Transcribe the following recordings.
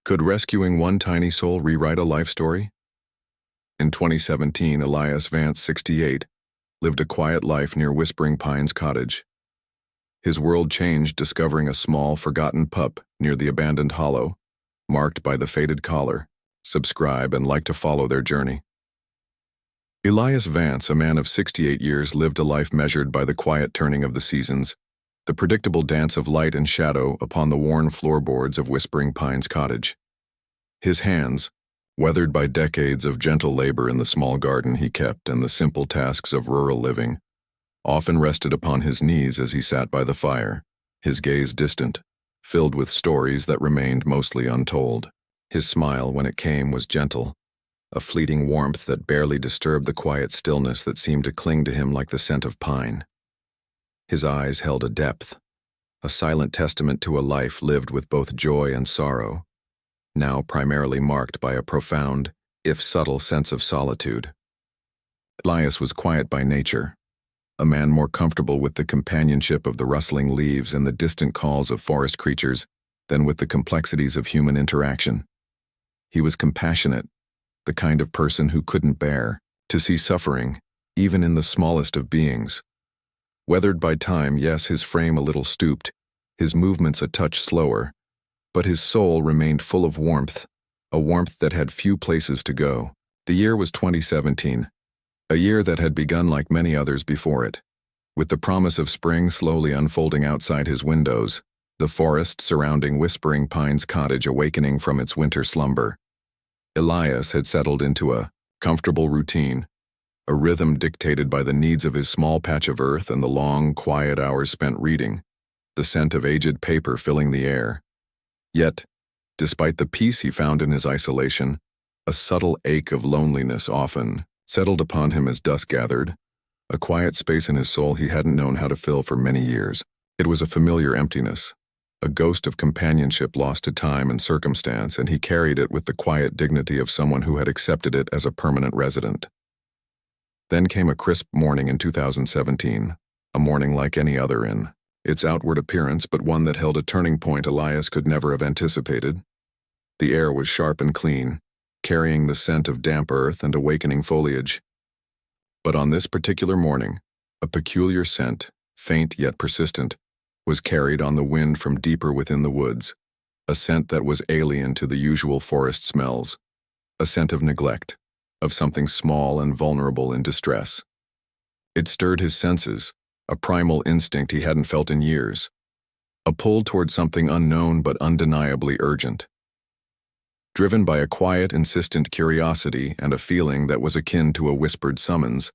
Could rescuing one tiny soul rewrite a life story? In 2017, Elias Vance, 68, lived a quiet life near Whispering Pines Cottage. His world changed discovering a small, forgotten pup near the abandoned hollow, marked by the faded collar. Subscribe and like to follow their journey. Elias Vance, a man of 68 years, lived a life measured by the quiet turning of the seasons, the predictable dance of light and shadow upon the worn floorboards of Whispering Pines Cottage. His hands, weathered by decades of gentle labor in the small garden he kept and the simple tasks of rural living, often rested upon his knees as he sat by the fire, his gaze distant, filled with stories that remained mostly untold. His smile, when it came, was gentle, a fleeting warmth that barely disturbed the quiet stillness that seemed to cling to him like the scent of pine. His eyes held a depth, a silent testament to a life lived with both joy and sorrow, now primarily marked by a profound, if subtle, sense of solitude. Elias was quiet by nature, a man more comfortable with the companionship of the rustling leaves and the distant calls of forest creatures than with the complexities of human interaction. He was compassionate, the kind of person who couldn't bear to see suffering, even in the smallest of beings. Weathered by time, yes, his frame a little stooped, his movements a touch slower, but his soul remained full of warmth, a warmth that had few places to go. The year was 2017, a year that had begun like many others before it, with the promise of spring slowly unfolding outside his windows, the forest surrounding Whispering Pines Cottage awakening from its winter slumber. Elias had settled into a comfortable routine, a rhythm dictated by the needs of his small patch of earth and the long, quiet hours spent reading, the scent of aged paper filling the air. Yet, despite the peace he found in his isolation, a subtle ache of loneliness often settled upon him as dusk gathered, a quiet space in his soul he hadn't known how to fill for many years. It was a familiar emptiness, a ghost of companionship lost to time and circumstance, and he carried it with the quiet dignity of someone who had accepted it as a permanent resident. Then came a crisp morning in 2017, a morning like any other in its outward appearance, but one that held a turning point Elias could never have anticipated. The air was sharp and clean, carrying the scent of damp earth and awakening foliage. But on this particular morning, a peculiar scent, faint yet persistent, was carried on the wind from deeper within the woods, a scent that was alien to the usual forest smells, a scent of neglect, of something small and vulnerable in distress. It stirred his senses, a primal instinct he hadn't felt in years, a pull toward something unknown but undeniably urgent. Driven by a quiet, insistent curiosity and a feeling that was akin to a whispered summons,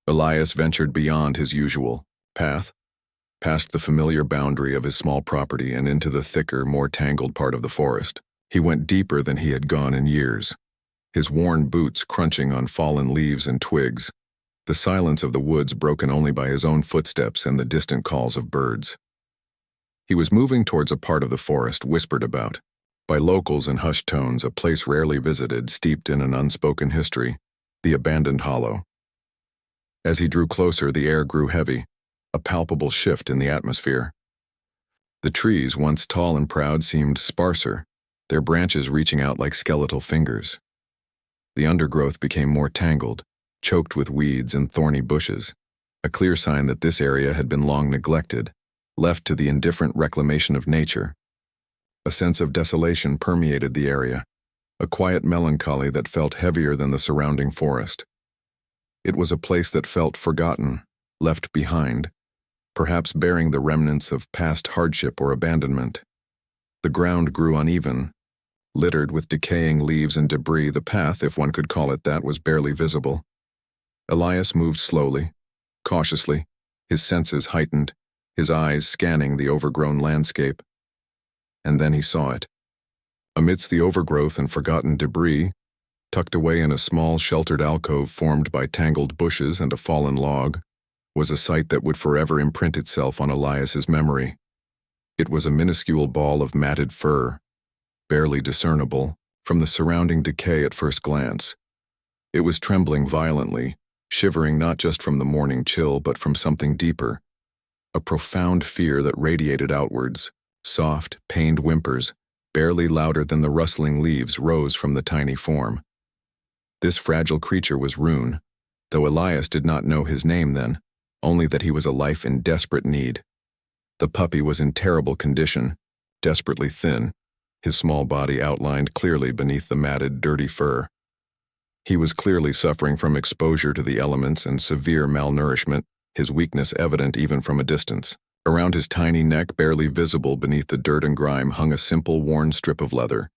Elias ventured beyond his usual path, past the familiar boundary of his small property and into the thicker, more tangled part of the forest. He went deeper than he had gone in years, his worn boots crunching on fallen leaves and twigs, the silence of the woods broken only by his own footsteps and the distant calls of birds. He was moving towards a part of the forest whispered about by locals in hushed tones, a place rarely visited, steeped in an unspoken history, the abandoned hollow. As he drew closer, the air grew heavy, a palpable shift in the atmosphere. The trees, once tall and proud, seemed sparser, their branches reaching out like skeletal fingers. The undergrowth became more tangled, choked with weeds and thorny bushes, a clear sign that this area had been long neglected, left to the indifferent reclamation of nature. A sense of desolation permeated the area, a quiet melancholy that felt heavier than the surrounding forest. It was a place that felt forgotten, left behind, perhaps bearing the remnants of past hardship or abandonment. The ground grew uneven, littered with decaying leaves and debris. The path, if one could call it that, was barely visible. Elias moved slowly, cautiously, his senses heightened, his eyes scanning the overgrown landscape. And then he saw it. Amidst the overgrowth and forgotten debris, tucked away in a small sheltered alcove formed by tangled bushes and a fallen log, was a sight that would forever imprint itself on Elias's memory. It was a minuscule ball of matted fur, barely discernible from the surrounding decay at first glance. It was trembling violently, shivering not just from the morning chill but from something deeper, a profound fear that radiated outwards, soft, pained whimpers, barely louder than the rustling leaves, rose from the tiny form. This fragile creature was Rune, though Elias did not know his name then, only that he was a life in desperate need. The puppy was in terrible condition, desperately thin, his small body outlined clearly beneath the matted, dirty fur. He was clearly suffering from exposure to the elements and severe malnourishment, his weakness evident even from a distance. Around his tiny neck, barely visible beneath the dirt and grime, hung a simple worn strip of leather.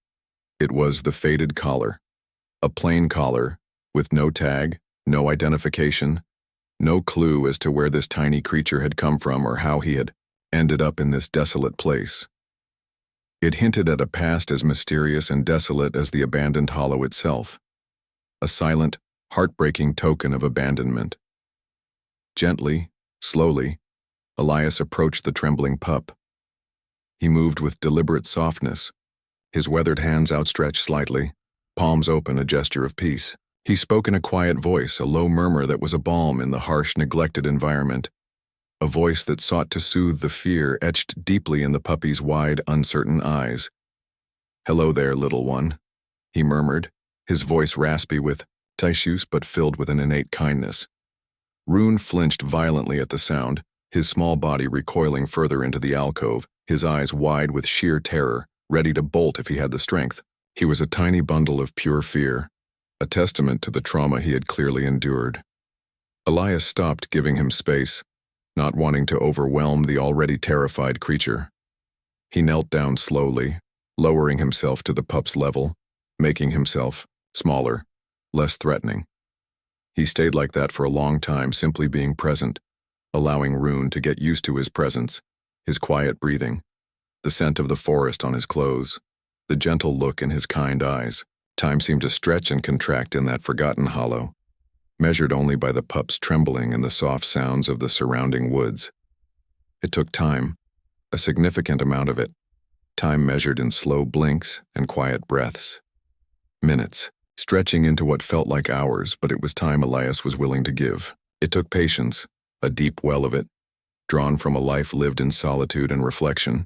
It was the faded collar. A plain collar, with no tag, no identification, no clue as to where this tiny creature had come from or how he had ended up in this desolate place. It hinted at a past as mysterious and desolate as the abandoned hollow itself. A silent, heartbreaking token of abandonment. Gently, slowly, Elias approached the trembling pup. He moved with deliberate softness, his weathered hands outstretched slightly, palms open, a gesture of peace. He spoke in a quiet voice, a low murmur that was a balm in the harsh, neglected environment. A voice that sought to soothe the fear etched deeply in the puppy's wide, uncertain eyes. "Hello there, little one," he murmured, his voice raspy with tissue but filled with an innate kindness. Rune flinched violently at the sound, his small body recoiling further into the alcove, his eyes wide with sheer terror, ready to bolt if he had the strength. He was a tiny bundle of pure fear, a testament to the trauma he had clearly endured. Elias stopped, giving him space, not wanting to overwhelm the already terrified creature. He knelt down slowly, lowering himself to the pup's level, making himself smaller, less threatening. He stayed like that for a long time, simply being present, allowing Rune to get used to his presence, his quiet breathing, the scent of the forest on his clothes, the gentle look in his kind eyes. Time seemed to stretch and contract in that forgotten hollow, measured only by the pup's trembling and the soft sounds of the surrounding woods. It took time, a significant amount of it, time measured in slow blinks and quiet breaths. Minutes, stretching into what felt like hours, but it was time Elias was willing to give. It took patience, a deep well of it, drawn from a life lived in solitude and reflection,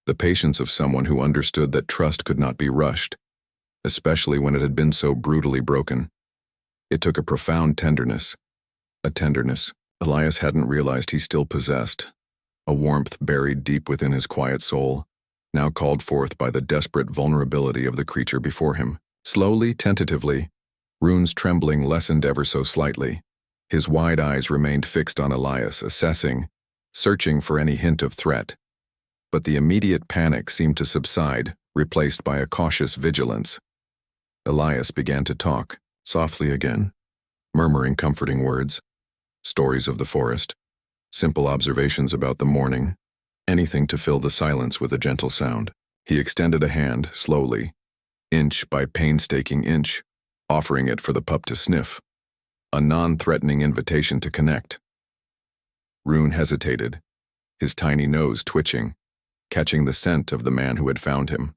the patience of someone who understood that trust could not be rushed, especially when it had been so brutally broken. It took a profound tenderness, a tenderness Elias hadn't realized he still possessed, a warmth buried deep within his quiet soul, now called forth by the desperate vulnerability of the creature before him. Slowly, tentatively, Rune's trembling lessened ever so slightly. His wide eyes remained fixed on Elias, assessing, searching for any hint of threat. But the immediate panic seemed to subside, replaced by a cautious vigilance. Elias began to talk, softly again, murmuring comforting words, stories of the forest, simple observations about the morning, anything to fill the silence with a gentle sound. He extended a hand, slowly, inch by painstaking inch, offering it for the pup to sniff, a non-threatening invitation to connect. Rune hesitated, his tiny nose twitching, catching the scent of the man who had found him.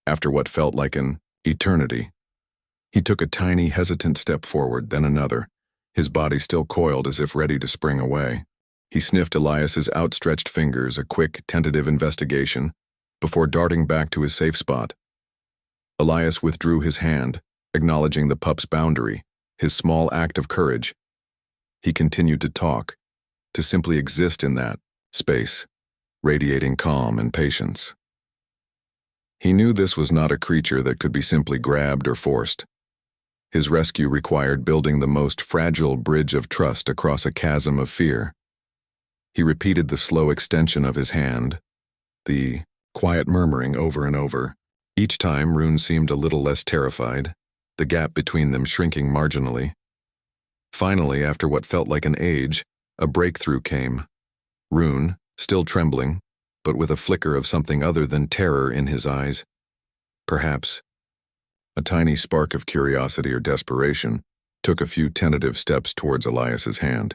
After what felt like an eternity, he took a tiny, hesitant step forward, then another, his body still coiled as if ready to spring away. He sniffed Elias's outstretched fingers, a quick, tentative investigation, before darting back to his safe spot. Elias withdrew his hand, acknowledging the pup's boundary, his small act of courage. He continued to talk, to simply exist in that space, radiating calm and patience. He knew this was not a creature that could be simply grabbed or forced. His rescue required building the most fragile bridge of trust across a chasm of fear. He repeated the slow extension of his hand, the quiet murmuring over and over. Each time, Rune seemed a little less terrified, the gap between them shrinking marginally. Finally, after what felt like an age, a breakthrough came. Rune, still trembling, but with a flicker of something other than terror in his eyes. Perhaps a tiny spark of curiosity or desperation, took a few tentative steps towards Elias's hand.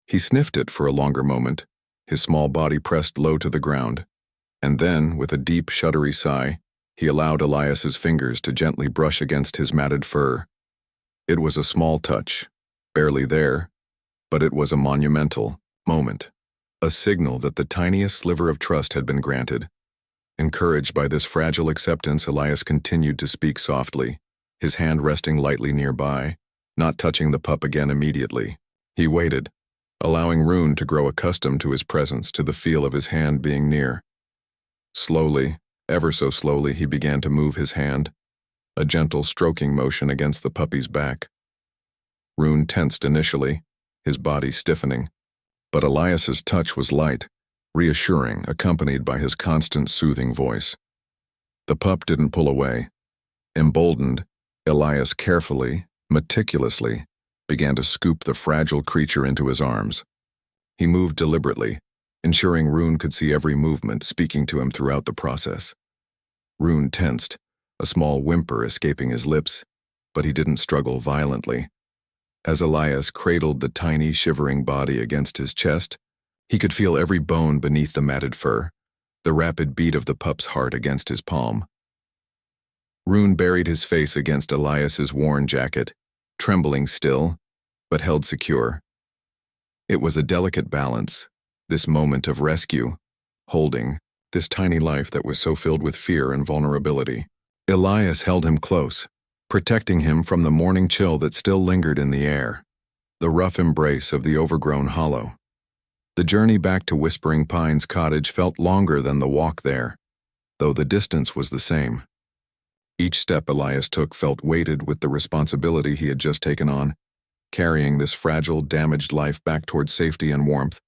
He sniffed it for a longer moment, his small body pressed low to the ground, and then, with a deep, shuddery sigh, he allowed Elias's fingers to gently brush against his matted fur. It was a small touch, barely there, but it was a monumental moment, a signal that the tiniest sliver of trust had been granted. Encouraged by this fragile acceptance, Elias continued to speak softly, his hand resting lightly nearby, not touching the pup again immediately. He waited, allowing Rune to grow accustomed to his presence, to the feel of his hand being near. Slowly, ever so slowly, he began to move his hand, a gentle stroking motion against the puppy's back. Rune tensed initially, his body stiffening, but Elias's touch was light, reassuring, accompanied by his constant soothing voice. The pup didn't pull away. Emboldened, Elias carefully, meticulously, began to scoop the fragile creature into his arms. He moved deliberately, ensuring Rune could see every movement, speaking to him throughout the process. Rune tensed, a small whimper escaping his lips, but he didn't struggle violently. As Elias cradled the tiny, shivering body against his chest, he could feel every bone beneath the matted fur, the rapid beat of the pup's heart against his palm. Rune buried his face against Elias's worn jacket, trembling still, but held secure. It was a delicate balance, this moment of rescue, holding this tiny life that was so filled with fear and vulnerability. Elias held him close, protecting him from the morning chill that still lingered in the air, the rough embrace of the overgrown hollow. The journey back to Whispering Pines cottage felt longer than the walk there, though the distance was the same. Each step Elias took felt weighted with the responsibility he had just taken on, carrying this fragile, damaged life back towards safety and warmth.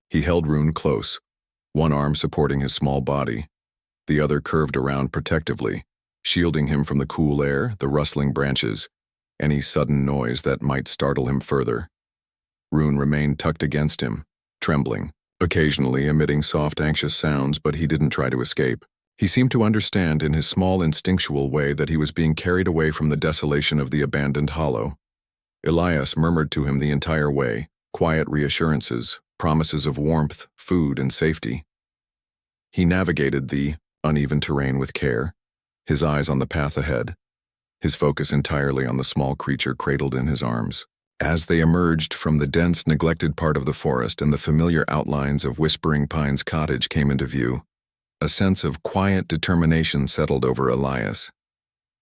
He held Rune close, one arm supporting his small body, the other curved around protectively, shielding him from the cool air, the rustling branches, any sudden noise that might startle him further. Rune remained tucked against him, trembling, occasionally emitting soft, anxious sounds, but he didn't try to escape. He seemed to understand in his small, instinctual way that he was being carried away from the desolation of the abandoned hollow. Elias murmured to him the entire way, quiet reassurances, promises of warmth, food, and safety. He navigated the uneven terrain with care, his eyes on the path ahead, his focus entirely on the small creature cradled in his arms. As they emerged from the dense, neglected part of the forest and the familiar outlines of Whispering Pines cottage came into view, a sense of quiet determination settled over Elias.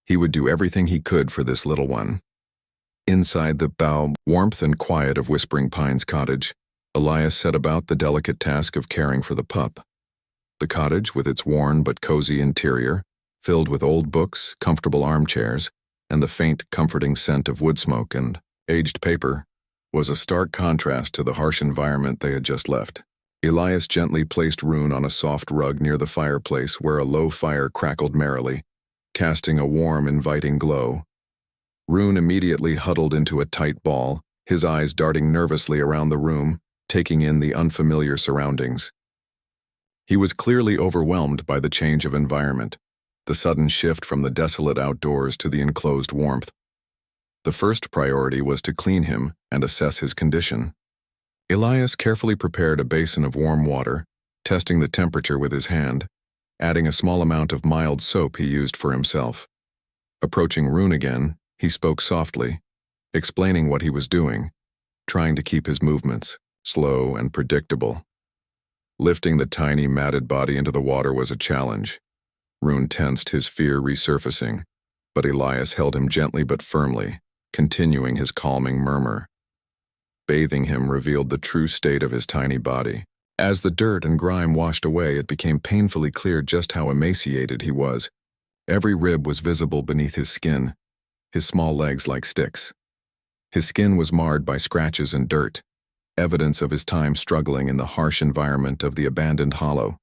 He would do everything he could for this little one. Inside the warmth and quiet of Whispering Pines cottage, Elias set about the delicate task of caring for the pup. The cottage, with its worn but cozy interior, filled with old books, comfortable armchairs, and the faint, comforting scent of wood smoke and aged paper, was a stark contrast to the harsh environment they had just left. Elias gently placed Rune on a soft rug near the fireplace where a low fire crackled merrily, casting a warm, inviting glow. Rune immediately huddled into a tight ball, his eyes darting nervously around the room, taking in the unfamiliar surroundings. He was clearly overwhelmed by the change of environment, the sudden shift from the desolate outdoors to the enclosed warmth. The first priority was to clean him and assess his condition. Elias carefully prepared a basin of warm water, testing the temperature with his hand, adding a small amount of mild soap he used for himself. Approaching Rune again, he spoke softly, explaining what he was doing, trying to keep his movements slow and predictable. Lifting the tiny, matted body into the water was a challenge. Rune tensed, his fear resurfacing, but Elias held him gently but firmly, continuing his calming murmur. Bathing him revealed the true state of his tiny body. As the dirt and grime washed away, it became painfully clear just how emaciated he was. Every rib was visible beneath his skin, his small legs like sticks. His skin was marred by scratches and dirt, evidence of his time struggling in the harsh environment of the abandoned hollow.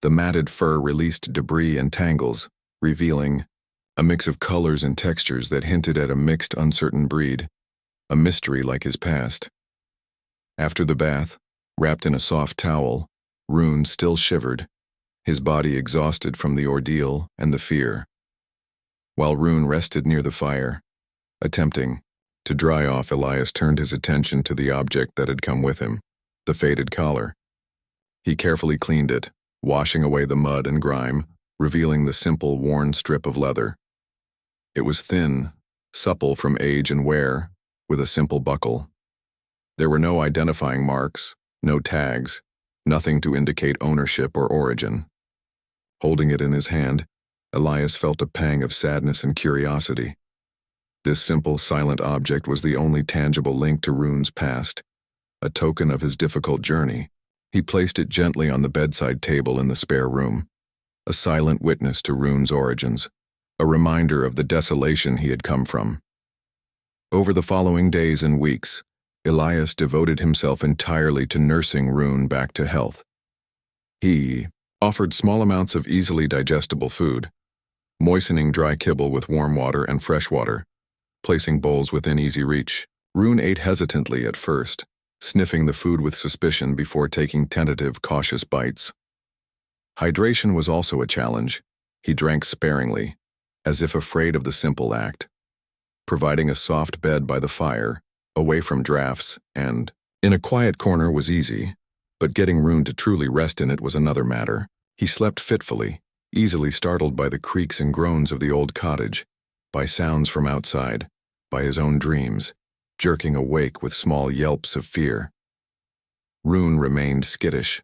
The matted fur released debris and tangles, revealing a mix of colors and textures that hinted at a mixed, uncertain breed, a mystery like his past. After the bath, wrapped in a soft towel, Rune still shivered, his body exhausted from the ordeal and the fear. While Rune rested near the fire, attempting to dry off, Elias turned his attention to the object that had come with him, the faded collar. He carefully cleaned it, washing away the mud and grime, revealing the simple, worn strip of leather. It was thin, supple from age and wear, with a simple buckle. There were no identifying marks, no tags, nothing to indicate ownership or origin. Holding it in his hand, Elias felt a pang of sadness and curiosity. This simple, silent object was the only tangible link to Rune's past, a token of his difficult journey. He placed it gently on the bedside table in the spare room, a silent witness to Rune's origins, a reminder of the desolation he had come from. Over the following days and weeks, Elias devoted himself entirely to nursing Rune back to health. He offered small amounts of easily digestible food, moistening dry kibble with warm water and fresh water, placing bowls within easy reach. Rune ate hesitantly at first, sniffing the food with suspicion before taking tentative, cautious bites. Hydration was also a challenge. He drank sparingly, as if afraid of the simple act. Providing a soft bed by the fire, away from drafts, and in a quiet corner was easy, but getting Rune to truly rest in it was another matter. He slept fitfully, easily startled by the creaks and groans of the old cottage, by sounds from outside, by his own dreams, jerking awake with small yelps of fear. Rune remained skittish,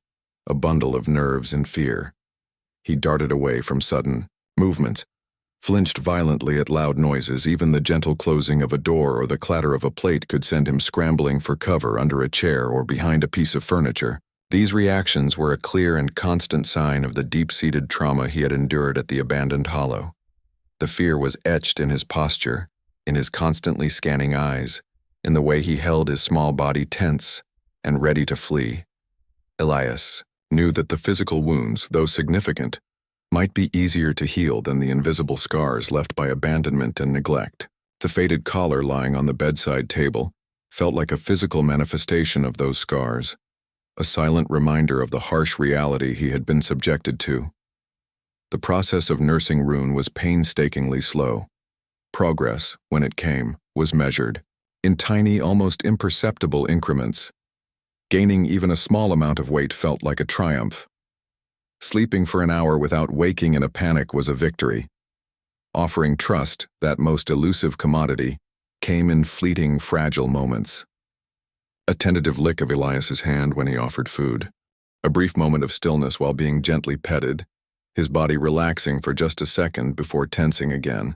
a bundle of nerves and fear. He darted away from sudden movements, flinched violently at loud noises. Even the gentle closing of a door or the clatter of a plate could send him scrambling for cover under a chair or behind a piece of furniture. These reactions were a clear and constant sign of the deep-seated trauma he had endured at the abandoned hollow. The fear was etched in his posture, in his constantly scanning eyes, in the way he held his small body tense and ready to flee. Elias knew that the physical wounds, though significant, might be easier to heal than the invisible scars left by abandonment and neglect. The faded collar lying on the bedside table felt like a physical manifestation of those scars, a silent reminder of the harsh reality he had been subjected to. The process of nursing Rune was painstakingly slow. Progress, when it came, was measured, in tiny, almost imperceptible increments. Gaining even a small amount of weight felt like a triumph. Sleeping for an hour without waking in a panic was a victory. Offering trust, that most elusive commodity, came in fleeting, fragile moments. A tentative lick of Elias's hand when he offered food. A brief moment of stillness while being gently petted, his body relaxing for just a second before tensing again.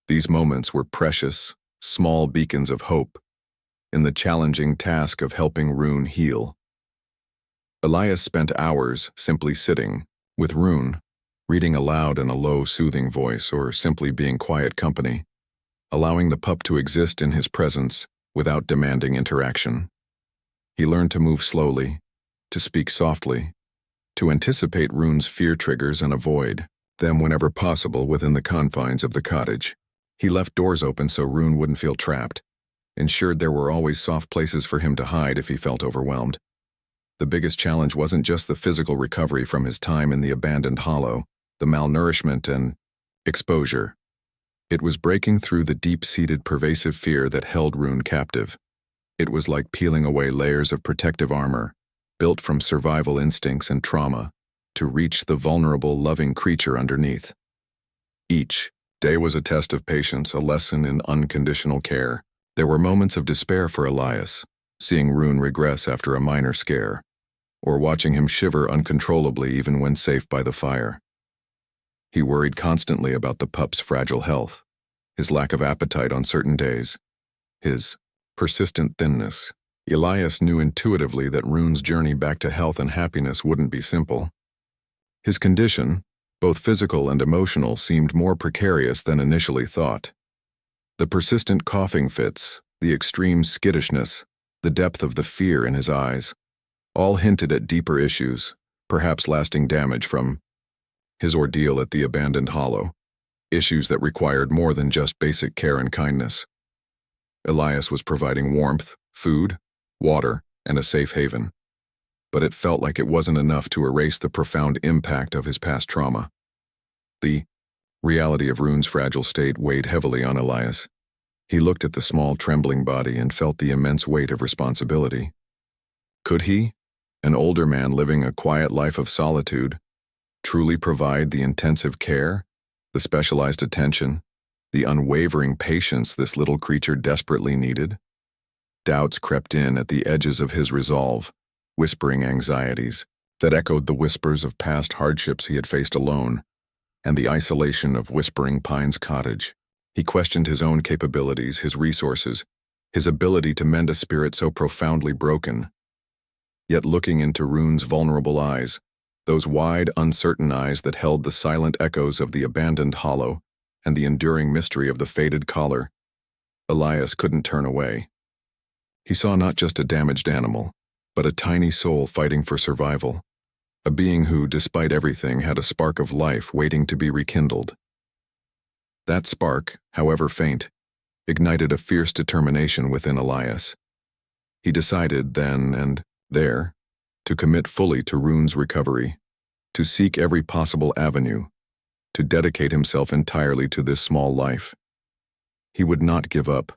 These moments were precious, small beacons of hope in the challenging task of helping Rune heal. Elias spent hours simply sitting, with Rune, reading aloud in a low, soothing voice or simply being quiet company, allowing the pup to exist in his presence without demanding interaction. He learned to move slowly, to speak softly, to anticipate Rune's fear triggers and avoid them whenever possible within the confines of the cottage. He left doors open so Rune wouldn't feel trapped, ensured there were always soft places for him to hide if he felt overwhelmed. The biggest challenge wasn't just the physical recovery from his time in the abandoned hollow, the malnourishment and exposure. It was breaking through the deep-seated pervasive fear that held Rune captive. It was like peeling away layers of protective armor, built from survival instincts and trauma, to reach the vulnerable, loving creature underneath. Each day was a test of patience, a lesson in unconditional care. There were moments of despair for Elias, seeing Rune regress after a minor scare, or watching him shiver uncontrollably even when safe by the fire. He worried constantly about the pup's fragile health, his lack of appetite on certain days, his persistent thinness. Elias knew intuitively that Rune's journey back to health and happiness wouldn't be simple. His condition, both physical and emotional, seemed more precarious than initially thought. The persistent coughing fits, the extreme skittishness, the depth of the fear in his eyes, all hinted at deeper issues, perhaps lasting damage from his ordeal at the abandoned hollow, issues that required more than just basic care and kindness. Elias was providing warmth, food, water, and a safe haven. But it felt like it wasn't enough to erase the profound impact of his past trauma. The reality of Rune's fragile state weighed heavily on Elias. He looked at the small, trembling body and felt the immense weight of responsibility. Could he, an older man living a quiet life of solitude, truly provide the intensive care, the specialized attention, the unwavering patience this little creature desperately needed? Doubts crept in at the edges of his resolve, whispering anxieties. that echoed the whispers of past hardships he had faced alone, and the isolation of Whispering Pines Cottage. He questioned his own capabilities, his resources, his ability to mend a spirit so profoundly broken. Yet looking into Rune's vulnerable eyes, those wide, uncertain eyes that held the silent echoes of the abandoned hollow and the enduring mystery of the faded collar, Elias couldn't turn away. He saw not just a damaged animal, but a tiny soul fighting for survival, a being who, despite everything, had a spark of life waiting to be rekindled. That spark, however faint, ignited a fierce determination within Elias. He decided then and there to commit fully to Rune's recovery, to seek every possible avenue, to dedicate himself entirely to this small life. He would not give up,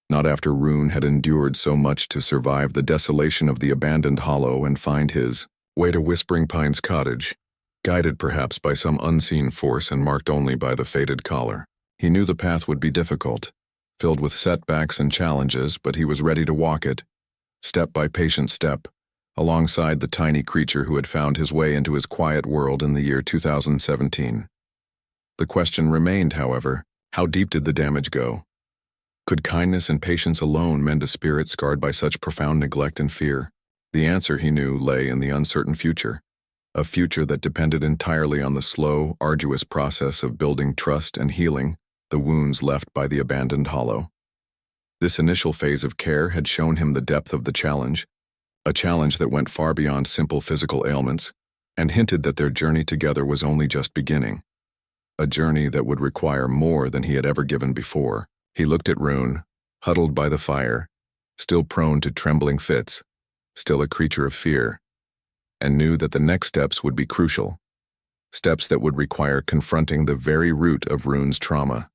not after Rune had endured so much to survive the desolation of the abandoned hollow and find his way to Whispering Pines Cottage, guided perhaps by some unseen force and marked only by the faded collar. He knew the path would be difficult, filled with setbacks and challenges, but he was ready to walk it, step by patient step, alongside the tiny creature who had found his way into his quiet world in the year 2017. The question remained, however, how deep did the damage go? Could kindness and patience alone mend a spirit scarred by such profound neglect and fear? The answer, he knew, lay in the uncertain future, a future that depended entirely on the slow, arduous process of building trust and healing the wounds left by the abandoned hollow. This initial phase of care had shown him the depth of the challenge, a challenge that went far beyond simple physical ailments, and hinted that their journey together was only just beginning, a journey that would require more than he had ever given before. He looked at Rune, huddled by the fire, still prone to trembling fits, still a creature of fear, and knew that the next steps would be crucial, steps that would require confronting the very root of Rune's trauma.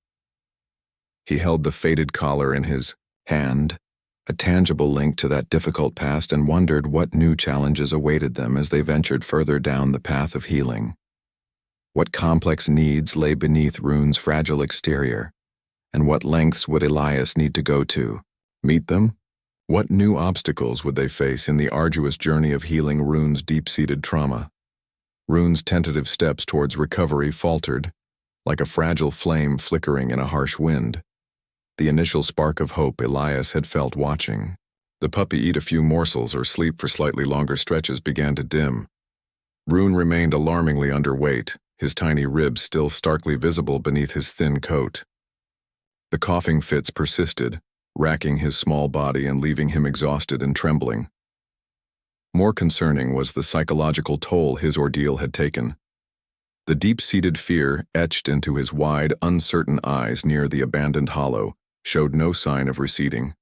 He held the faded collar in his hand, a tangible link to that difficult past, and wondered what new challenges awaited them as they ventured further down the path of healing. What complex needs lay beneath Rune's fragile exterior, and what lengths would Elias need to go to meet them? What new obstacles would they face in the arduous journey of healing Rune's deep-seated trauma? Rune's tentative steps towards recovery faltered, like a fragile flame flickering in a harsh wind. The initial spark of hope Elias had felt watching the puppy eat a few morsels or sleep for slightly longer stretches began to dim. Rune remained alarmingly underweight, his tiny ribs still starkly visible beneath his thin coat. The coughing fits persisted, racking his small body and leaving him exhausted and trembling. More concerning was the psychological toll his ordeal had taken. The deep-seated fear etched into his wide, uncertain eyes near the abandoned hollow showed no sign of receding.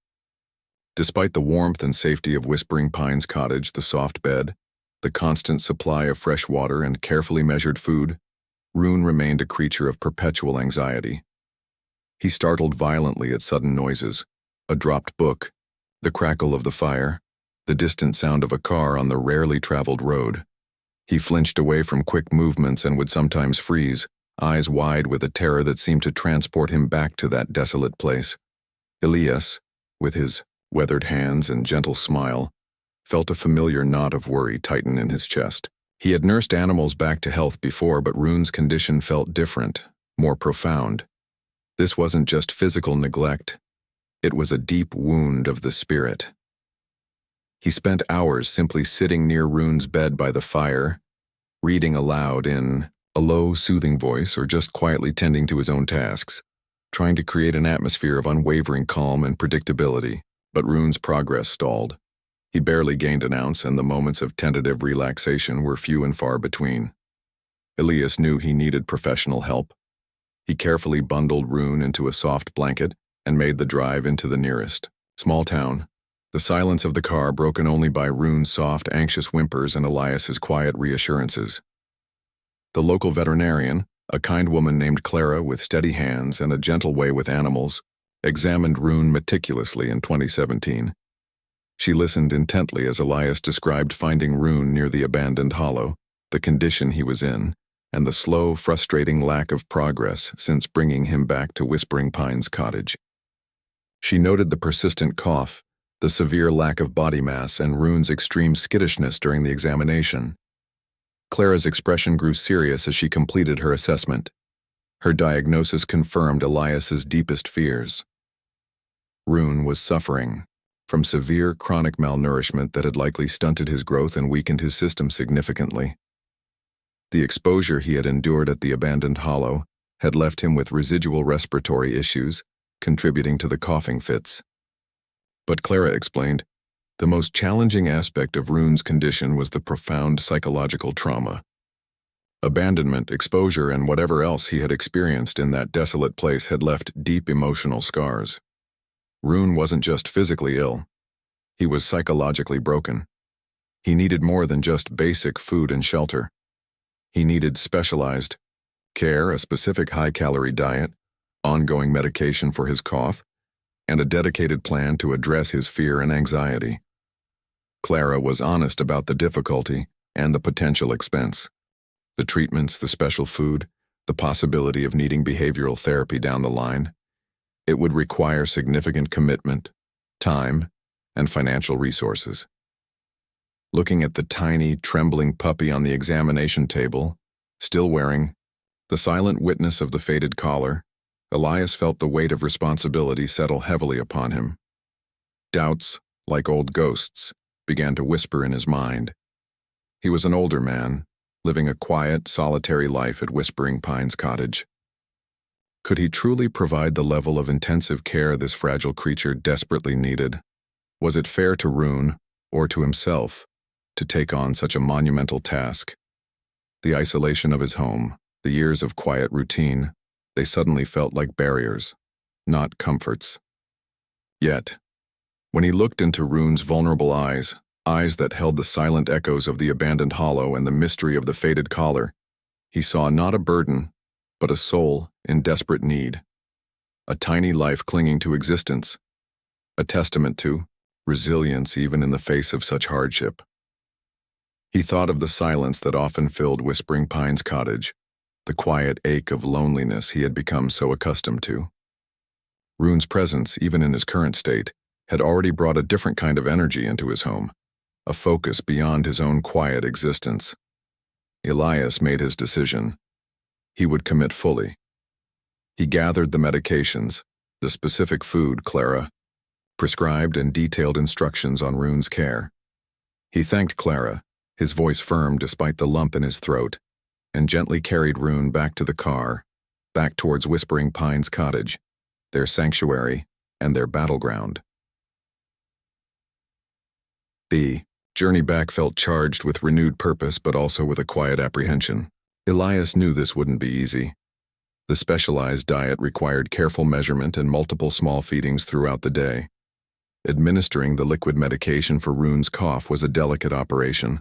Despite the warmth and safety of Whispering Pines Cottage, the soft bed, the constant supply of fresh water and carefully measured food, Rune remained a creature of perpetual anxiety. He startled violently at sudden noises, a dropped book, the crackle of the fire, the distant sound of a car on the rarely traveled road. He flinched away from quick movements and would sometimes freeze, eyes wide with a terror that seemed to transport him back to that desolate place. Elias, with his weathered hands and gentle smile, felt a familiar knot of worry tighten in his chest. He had nursed animals back to health before, but Rune's condition felt different, more profound. This wasn't just physical neglect. It was a deep wound of the spirit. He spent hours simply sitting near Rune's bed by the fire, reading aloud in a low, soothing voice, or just quietly tending to his own tasks, trying to create an atmosphere of unwavering calm and predictability. But Rune's progress stalled. He barely gained an ounce, and the moments of tentative relaxation were few and far between. Elias knew he needed professional help. He carefully bundled Rune into a soft blanket and made the drive into the nearest small town, the silence of the car broken only by Rune's soft, anxious whimpers and Elias's quiet reassurances. The local veterinarian, a kind woman named Clara with steady hands and a gentle way with animals, examined Rune meticulously in 2017. She listened intently as Elias described finding Rune near the abandoned hollow, the condition he was in, and the slow, frustrating lack of progress since bringing him back to Whispering Pines Cottage. She noted the persistent cough, the severe lack of body mass, and Rune's extreme skittishness during the examination. Clara's expression grew serious as she completed her assessment. Her diagnosis confirmed Elias's deepest fears. Rune was suffering from severe chronic malnourishment that had likely stunted his growth and weakened his system significantly. The exposure he had endured at the abandoned hollow had left him with residual respiratory issues, contributing to the coughing fits. But Clara explained, the most challenging aspect of Rune's condition was the profound psychological trauma. Abandonment, exposure, and whatever else he had experienced in that desolate place had left deep emotional scars. Rune wasn't just physically ill. He was psychologically broken. He needed more than just basic food and shelter. He needed specialized care, a specific high-calorie diet, ongoing medication for his cough, and a dedicated plan to address his fear and anxiety. Clara was honest about the difficulty and the potential expense. The treatments, the special food, the possibility of needing behavioral therapy down the line. It would require significant commitment, time, and financial resources. Looking at the tiny, trembling puppy on the examination table, still wearing the silent witness of the faded collar, Elias felt the weight of responsibility settle heavily upon him. Doubts, like old ghosts, began to whisper in his mind. He was an older man, living a quiet, solitary life at Whispering Pines Cottage. Could he truly provide the level of intensive care this fragile creature desperately needed? Was it fair to Rune, or to himself, to take on such a monumental task? The isolation of his home, the years of quiet routine, they suddenly felt like barriers, not comforts. Yet, when he looked into Rune's vulnerable eyes that held the silent echoes of the abandoned hollow and the mystery of the faded collar, he saw not a burden, but a soul in desperate need. A tiny life clinging to existence, a testament to resilience even in the face of such hardship. He thought of the silence that often filled Whispering Pines Cottage, the quiet ache of loneliness he had become so accustomed to. Rune's presence, even in his current state, had already brought a different kind of energy into his home, a focus beyond his own quiet existence. Elias made his decision. He would commit fully. He gathered the medications, the specific food Clara prescribed, and detailed instructions on Rune's care. He thanked Clara, his voice firm despite the lump in his throat, and gently carried Rune back to the car, back towards Whispering Pines Cottage, their sanctuary and their battleground. The journey back felt charged with renewed purpose, but also with a quiet apprehension. Elias knew this wouldn't be easy. The specialized diet required careful measurement and multiple small feedings throughout the day. Administering the liquid medication for Rune's cough was a delicate operation,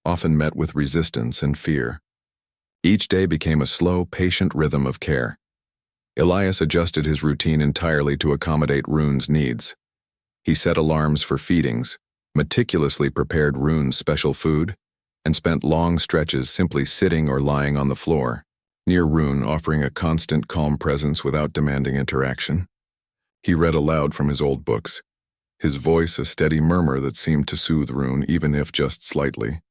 often met with resistance and fear. Each day became a slow, patient rhythm of care. Elias adjusted his routine entirely to accommodate Rune's needs. He set alarms for feedings, meticulously prepared Rune's special food, and spent long stretches simply sitting or lying on the floor, near Rune, offering a constant, calm presence without demanding interaction. He read aloud from his old books, his voice a steady murmur that seemed to soothe Rune, even if just slightly.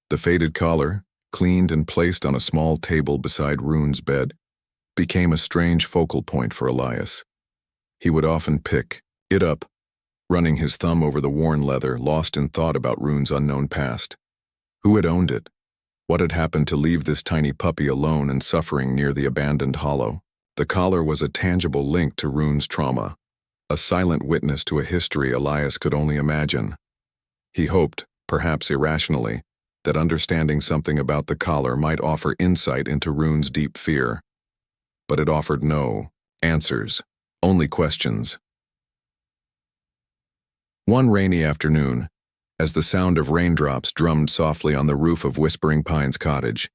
The faded collar, cleaned and placed on a small table beside Rune's bed, became a strange focal point for Elias. He would often pick it up, running his thumb over the worn leather, lost in thought about Rune's unknown past. Who had owned it? What had happened to leave this tiny puppy alone and suffering near the abandoned hollow? The collar was a tangible link to Rune's trauma, a silent witness to a history Elias could only imagine. He hoped, perhaps irrationally, that understanding something about the collar might offer insight into Rune's deep fear. But it offered no answers, only questions. One rainy afternoon, as the sound of raindrops drummed softly on the roof of Whispering Pines Cottage,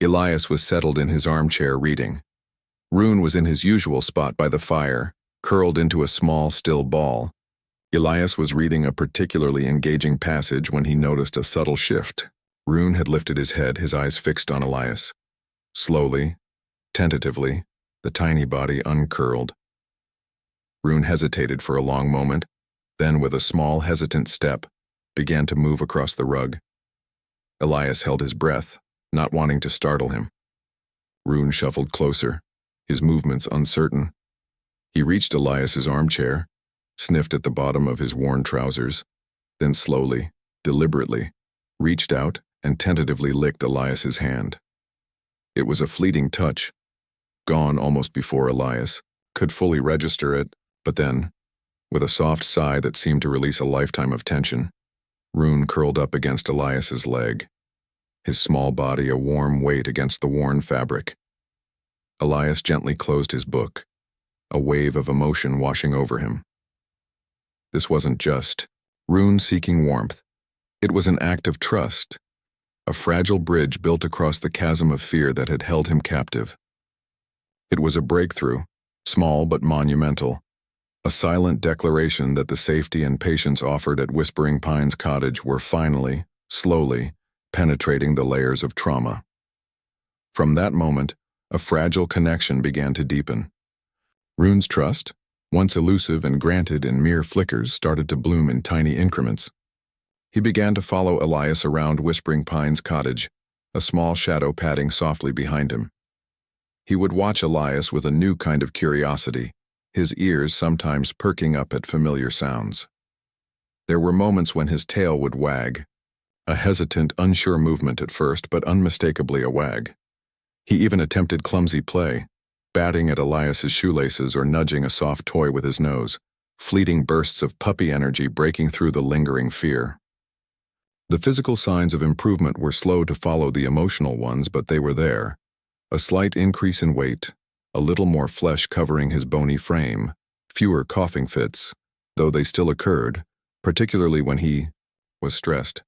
Elias was settled in his armchair reading. Rune was in his usual spot by the fire, curled into a small, still ball. Elias was reading a particularly engaging passage when he noticed a subtle shift. Rune had lifted his head, his eyes fixed on Elias. Slowly, tentatively, the tiny body uncurled. Rune hesitated for a long moment, then with a small, hesitant step, began to move across the rug. Elias held his breath, not wanting to startle him. Rune shuffled closer, his movements uncertain. He reached Elias's armchair, sniffed at the bottom of his worn trousers, then slowly, deliberately, reached out and tentatively licked Elias's hand. It was a fleeting touch, gone almost before Elias could fully register it, but then, with a soft sigh that seemed to release a lifetime of tension, Rune curled up against Elias's leg, his small body a warm weight against the worn fabric. Elias gently closed his book, a wave of emotion washing over him. This wasn't just Rune seeking warmth. It was an act of trust, a fragile bridge built across the chasm of fear that had held him captive. It was a breakthrough, small but monumental, a silent declaration that the safety and patience offered at Whispering Pines Cottage were finally, slowly, penetrating the layers of trauma. From that moment, a fragile connection began to deepen. Rune's trust, once elusive and granted in mere flickers, started to bloom in tiny increments. He began to follow Elias around Whispering Pines Cottage, a small shadow padding softly behind him. He would watch Elias with a new kind of curiosity, his ears sometimes perking up at familiar sounds. There were moments when his tail would wag, a hesitant, unsure movement at first, but unmistakably a wag. He even attempted clumsy play, batting at Elias's shoelaces or nudging a soft toy with his nose, fleeting bursts of puppy energy breaking through the lingering fear. The physical signs of improvement were slow to follow the emotional ones, but they were there. A slight increase in weight, a little more flesh covering his bony frame, fewer coughing fits, though they still occurred, particularly when he was stressed.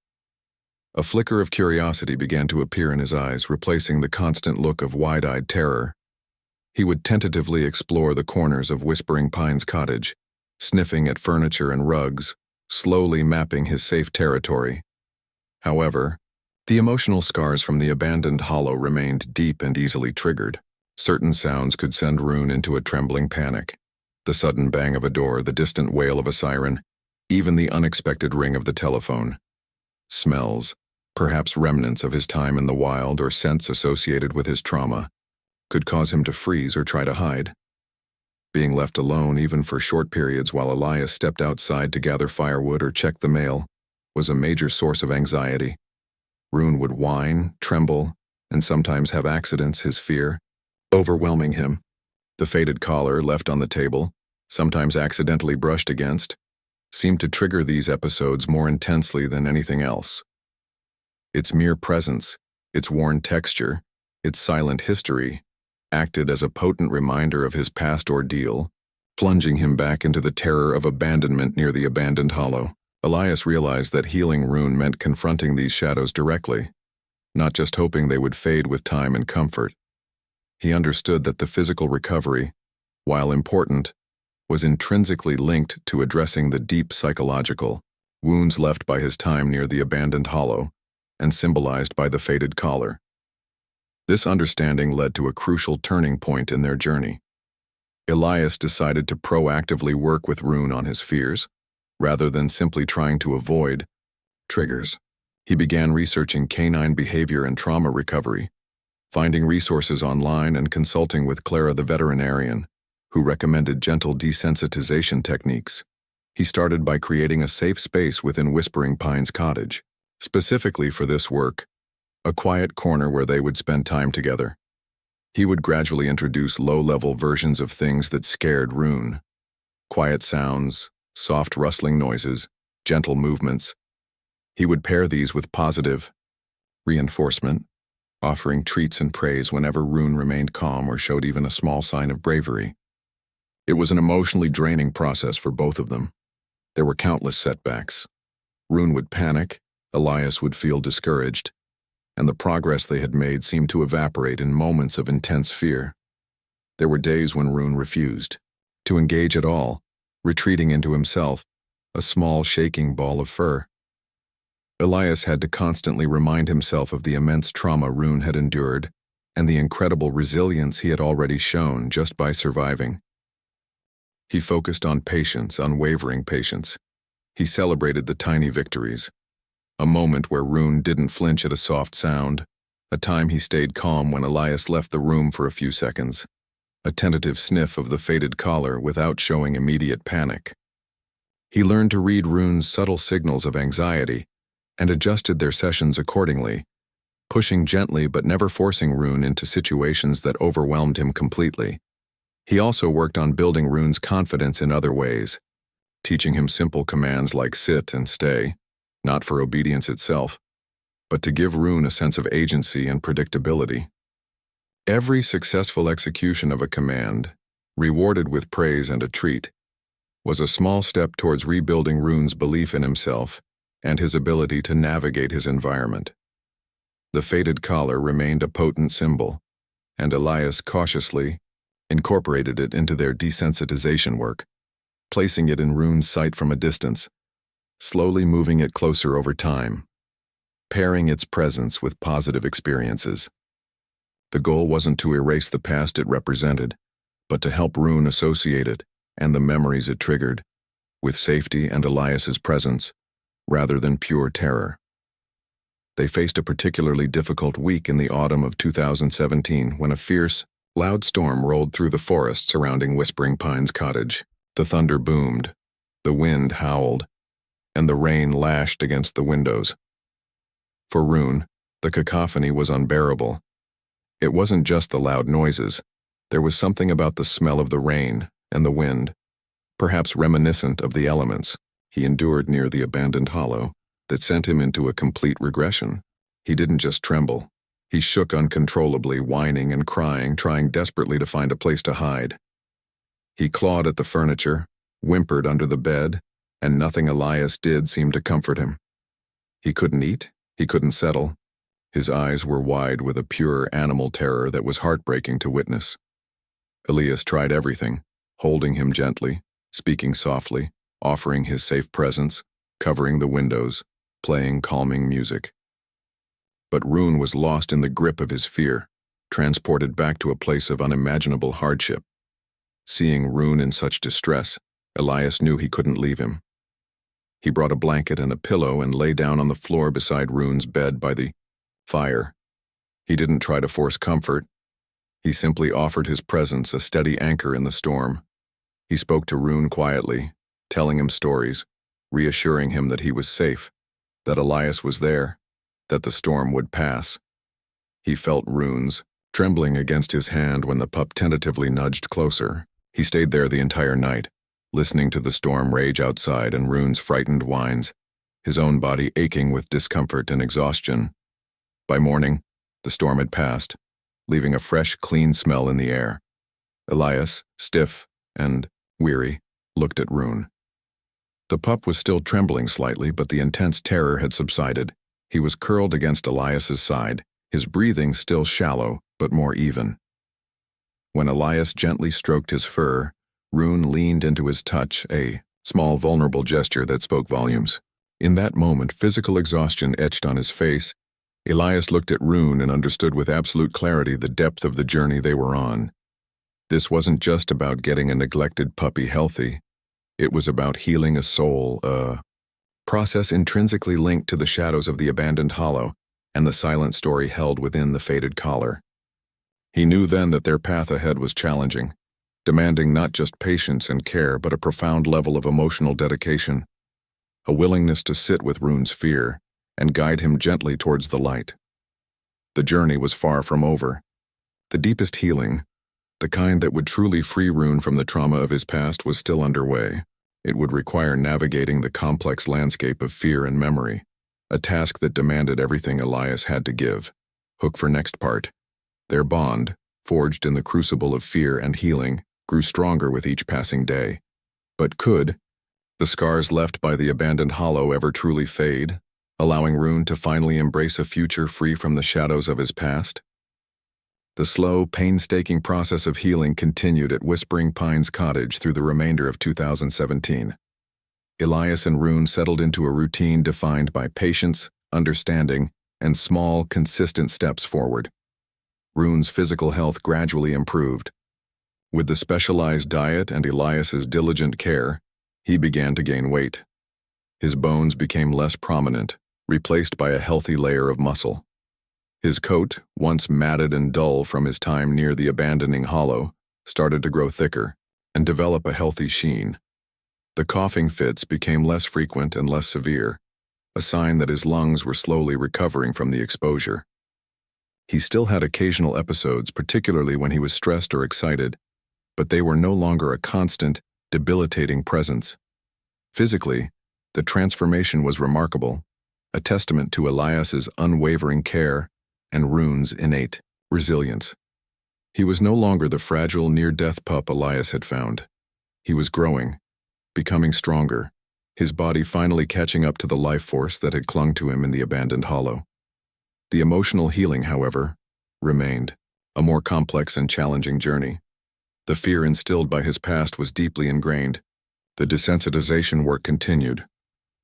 A flicker of curiosity began to appear in his eyes, replacing the constant look of wide-eyed terror. He would tentatively explore the corners of Whispering Pines Cottage, sniffing at furniture and rugs, slowly mapping his safe territory. However, the emotional scars from the abandoned hollow remained deep and easily triggered. Certain sounds could send Rune into a trembling panic. The sudden bang of a door, the distant wail of a siren, even the unexpected ring of the telephone. Smells, perhaps remnants of his time in the wild or scents associated with his trauma, could cause him to freeze or try to hide. Being left alone even for short periods while Elias stepped outside to gather firewood or check the mail was a major source of anxiety. Rune would whine, tremble, and sometimes have accidents, his fear overwhelming him. The faded collar left on the table, sometimes accidentally brushed against, seemed to trigger these episodes more intensely than anything else. Its mere presence, its worn texture, its silent history, acted as a potent reminder of his past ordeal, plunging him back into the terror of abandonment near the abandoned hollow. Elias realized that healing Rune meant confronting these shadows directly, not just hoping they would fade with time and comfort. He understood that the physical recovery, while important, was intrinsically linked to addressing the deep psychological wounds left by his time near the abandoned hollow and symbolized by the faded collar. This understanding led to a crucial turning point in their journey. Elias decided to proactively work with Rune on his fears, rather than simply trying to avoid triggers. He began researching canine behavior and trauma recovery, finding resources online and consulting with Clara the veterinarian, who recommended gentle desensitization techniques. He started by creating a safe space within Whispering Pines Cottage, specifically for this work, a quiet corner where they would spend time together. He would gradually introduce low-level versions of things that scared Rune. Quiet sounds, soft rustling noises, gentle movements. He would pair these with positive reinforcement, offering treats and praise whenever Rune remained calm or showed even a small sign of bravery. It was an emotionally draining process for both of them. There were countless setbacks. Rune would panic, Elias would feel discouraged, and the progress they had made seemed to evaporate in moments of intense fear. There were days when Rune refused to engage at all, retreating into himself, a small shaking ball of fur. Elias had to constantly remind himself of the immense trauma Rune had endured and the incredible resilience he had already shown just by surviving. He focused on patience, unwavering patience. He celebrated the tiny victories, A moment where Rune didn't flinch at a soft sound, a time he stayed calm when Elias left the room for a few seconds, a tentative sniff of the faded collar without showing immediate panic. He learned to read Rune's subtle signals of anxiety and adjusted their sessions accordingly, pushing gently but never forcing Rune into situations that overwhelmed him completely. He also worked on building Rune's confidence in other ways, teaching him simple commands like sit and stay, not for obedience itself, but to give Rune a sense of agency and predictability. Every successful execution of a command, rewarded with praise and a treat, was a small step towards rebuilding Rune's belief in himself and his ability to navigate his environment. The faded collar remained a potent symbol, and Elias cautiously incorporated it into their desensitization work, placing it in Rune's sight from a distance, slowly moving it closer over time, pairing its presence with positive experiences. The goal wasn't to erase the past it represented, but to help Rune associate it and the memories it triggered with safety and Elias's presence, rather than pure terror. They faced a particularly difficult week in the autumn of 2017 when a fierce, loud storm rolled through the forest surrounding Whispering Pines Cottage. The thunder boomed, the wind howled, and the rain lashed against the windows. For Rune, the cacophony was unbearable. It wasn't just the loud noises. There was something about the smell of the rain and the wind, perhaps reminiscent of the elements he endured near the abandoned hollow, that sent him into a complete regression. He didn't just tremble. He shook uncontrollably, whining and crying, trying desperately to find a place to hide. He clawed at the furniture, whimpered under the bed, and nothing Elias did seemed to comfort him. He couldn't eat, he couldn't settle. His eyes were wide with a pure animal terror that was heartbreaking to witness. Elias tried everything, holding him gently, speaking softly, offering his safe presence, covering the windows, playing calming music. But Rune was lost in the grip of his fear, transported back to a place of unimaginable hardship. Seeing Rune in such distress, Elias knew he couldn't leave him. He brought a blanket and a pillow and lay down on the floor beside Rune's bed by the fire. He didn't try to force comfort. He simply offered his presence, a steady anchor in the storm. He spoke to Rune quietly, telling him stories, reassuring him that he was safe, that Elias was there, that the storm would pass. He felt Rune's trembling against his hand when the pup tentatively nudged closer. He stayed there the entire night, listening to the storm rage outside and Rune's frightened whines, his own body aching with discomfort and exhaustion. By morning, the storm had passed, leaving a fresh, clean smell in the air. Elias, stiff and weary, looked at Rune. The pup was still trembling slightly, but the intense terror had subsided. He was curled against Elias's side, his breathing still shallow but more even. When Elias gently stroked his fur, Rune leaned into his touch, a small vulnerable gesture that spoke volumes. In that moment, physical exhaustion etched on his face. Elias looked at Rune and understood with absolute clarity the depth of the journey they were on. This wasn't just about getting a neglected puppy healthy. It was about healing a soul, a process intrinsically linked to the shadows of the abandoned hollow and the silent story held within the faded collar. He knew then that their path ahead was challenging, demanding not just patience and care but a profound level of emotional dedication, a willingness to sit with Rune's fear and guide him gently towards the light. The journey was far from over. The deepest healing, the kind that would truly free Rune from the trauma of his past, was still underway. It would require navigating the complex landscape of fear and memory, a task that demanded everything Elias had to give. Hook for next part. Their bond, forged in the crucible of fear and healing, grew stronger with each passing day. But could the scars left by the abandoned hollow ever truly fade, allowing Rune to finally embrace a future free from the shadows of his past? The slow, painstaking process of healing continued at Whispering Pines Cottage through the remainder of 2017. Elias and Rune settled into a routine defined by patience, understanding, and small, consistent steps forward. Rune's physical health gradually improved. With the specialized diet and Elias's diligent care, he began to gain weight. His bones became less prominent, replaced by a healthy layer of muscle. His coat, once matted and dull from his time near the abandoning hollow, started to grow thicker and develop a healthy sheen. The coughing fits became less frequent and less severe, a sign that his lungs were slowly recovering from the exposure. He still had occasional episodes, particularly when he was stressed or excited, but they were no longer a constant, debilitating presence. Physically, the transformation was remarkable, a testament to Elias's unwavering care and Rune's innate resilience. He was no longer the fragile, near-death pup Elias had found. He was growing, becoming stronger, his body finally catching up to the life force that had clung to him in the abandoned hollow. The emotional healing, however, remained, a more complex and challenging journey. The fear instilled by his past was deeply ingrained. The desensitization work continued,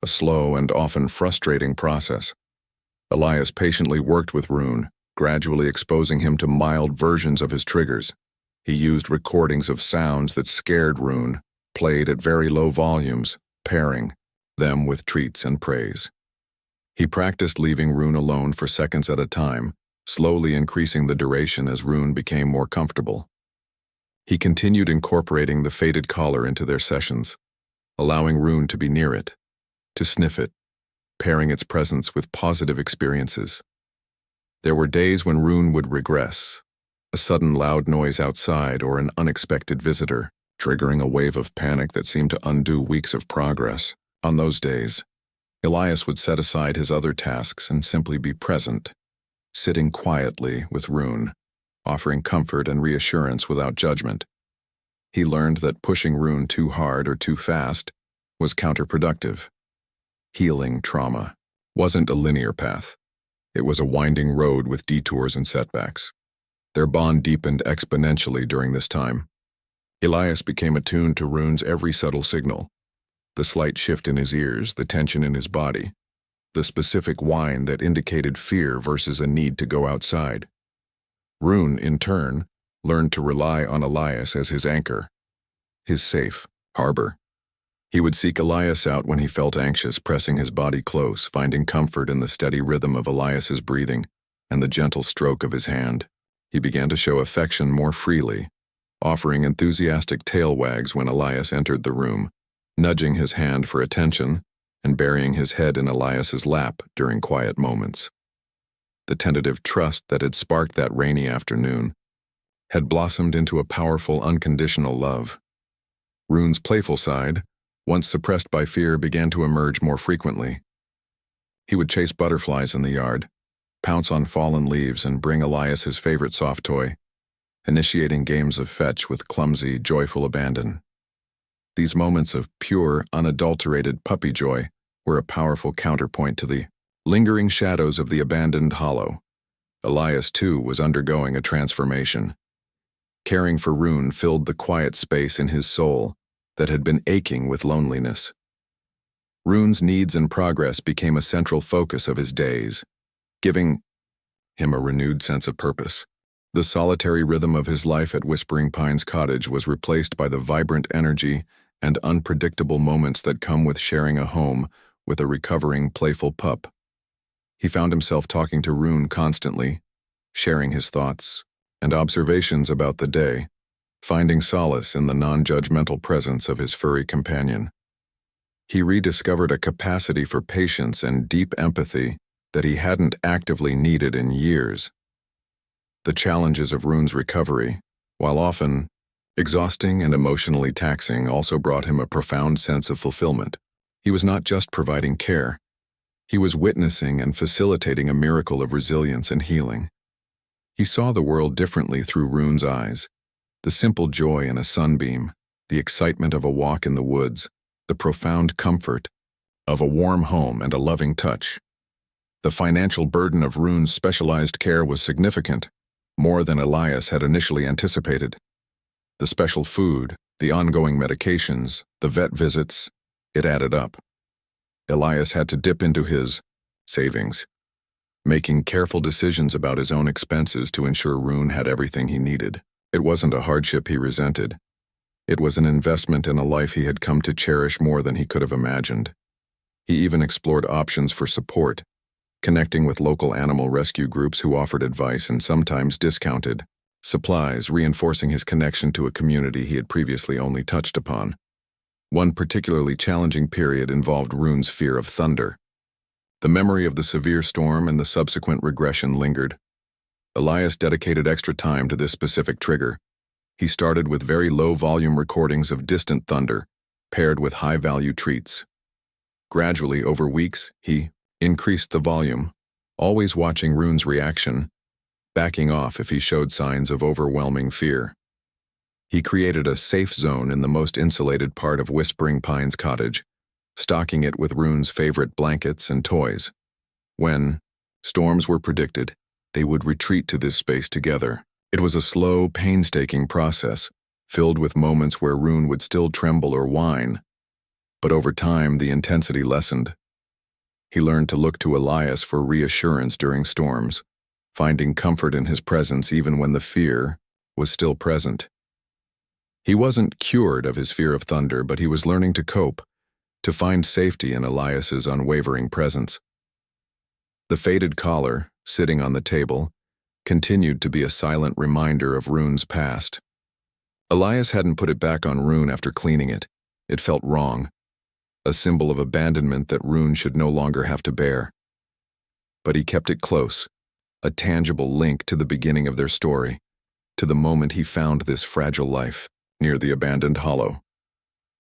a slow and often frustrating process. Elias patiently worked with Rune, gradually exposing him to mild versions of his triggers. He used recordings of sounds that scared Rune, played at very low volumes, pairing them with treats and praise. He practiced leaving Rune alone for seconds at a time, slowly increasing the duration as Rune became more comfortable. He continued incorporating the faded collar into their sessions, allowing Rune to be near it, to sniff it, pairing its presence with positive experiences. There were days when Rune would regress, a sudden loud noise outside or an unexpected visitor, triggering a wave of panic that seemed to undo weeks of progress. On those days, Elias would set aside his other tasks and simply be present, sitting quietly with Rune, offering comfort and reassurance without judgment. He learned that pushing Rune too hard or too fast was counterproductive. Healing trauma wasn't a linear path. It was a winding road with detours and setbacks. Their bond deepened exponentially during this time. Elias became attuned to Rune's every subtle signal, the slight shift in his ears, the tension in his body, the specific whine that indicated fear versus a need to go outside. Rune, in turn, learned to rely on Elias as his anchor, his safe harbor. He would seek Elias out when he felt anxious, pressing his body close, finding comfort in the steady rhythm of Elias's breathing and the gentle stroke of his hand. He began to show affection more freely, offering enthusiastic tail wags when Elias entered the room, nudging his hand for attention and burying his head in Elias's lap during quiet moments. The tentative trust that had sparked that rainy afternoon had blossomed into a powerful, unconditional love. Rune's playful side, once suppressed by fear, began to emerge more frequently. He would chase butterflies in the yard, pounce on fallen leaves, and bring Elias his favorite soft toy, initiating games of fetch with clumsy, joyful abandon. These moments of pure, unadulterated puppy joy were a powerful counterpoint to the lingering shadows of the abandoned hollow. Elias, too, was undergoing a transformation. Caring for Rune filled the quiet space in his soul that had been aching with loneliness. Rune's needs and progress became a central focus of his days, giving him a renewed sense of purpose. The solitary rhythm of his life at Whispering Pines Cottage was replaced by the vibrant energy and unpredictable moments that come with sharing a home with a recovering, playful pup. He found himself talking to Rune constantly, sharing his thoughts and observations about the day, finding solace in the non-judgmental presence of his furry companion. He rediscovered a capacity for patience and deep empathy that he hadn't actively needed in years. The challenges of Rune's recovery, while often exhausting and emotionally taxing, also brought him a profound sense of fulfillment. He was not just providing care. He was witnessing and facilitating a miracle of resilience and healing. He saw the world differently through Rune's eyes. The simple joy in a sunbeam, the excitement of a walk in the woods, the profound comfort of a warm home and a loving touch. The financial burden of Rune's specialized care was significant, more than Elias had initially anticipated. The special food, the ongoing medications, the vet visits, it added up. Elias had to dip into his savings, making careful decisions about his own expenses to ensure Rune had everything he needed. It wasn't a hardship he resented. It was an investment in a life he had come to cherish more than he could have imagined. He even explored options for support, connecting with local animal rescue groups who offered advice and sometimes discounted supplies, reinforcing his connection to a community he had previously only touched upon. One particularly challenging period involved Rune's fear of thunder. The memory of the severe storm and the subsequent regression lingered. Elias dedicated extra time to this specific trigger. He started with very low-volume recordings of distant thunder, paired with high-value treats. Gradually, over weeks, he increased the volume, always watching Rune's reaction, backing off if he showed signs of overwhelming fear. He created a safe zone in the most insulated part of Whispering Pines cottage, stocking it with Rune's favorite blankets and toys. When storms were predicted, they would retreat to this space together. It was a slow, painstaking process, filled with moments where Rune would still tremble or whine. But over time, the intensity lessened. He learned to look to Elias for reassurance during storms, finding comfort in his presence even when the fear was still present. He wasn't cured of his fear of thunder, but he was learning to cope, to find safety in Elias's unwavering presence. The faded collar, sitting on the table, continued to be a silent reminder of Rune's past. Elias hadn't put it back on Rune after cleaning it. It felt wrong, a symbol of abandonment that Rune should no longer have to bear. But he kept it close, a tangible link to the beginning of their story, to the moment he found this fragile life, near the abandoned hollow.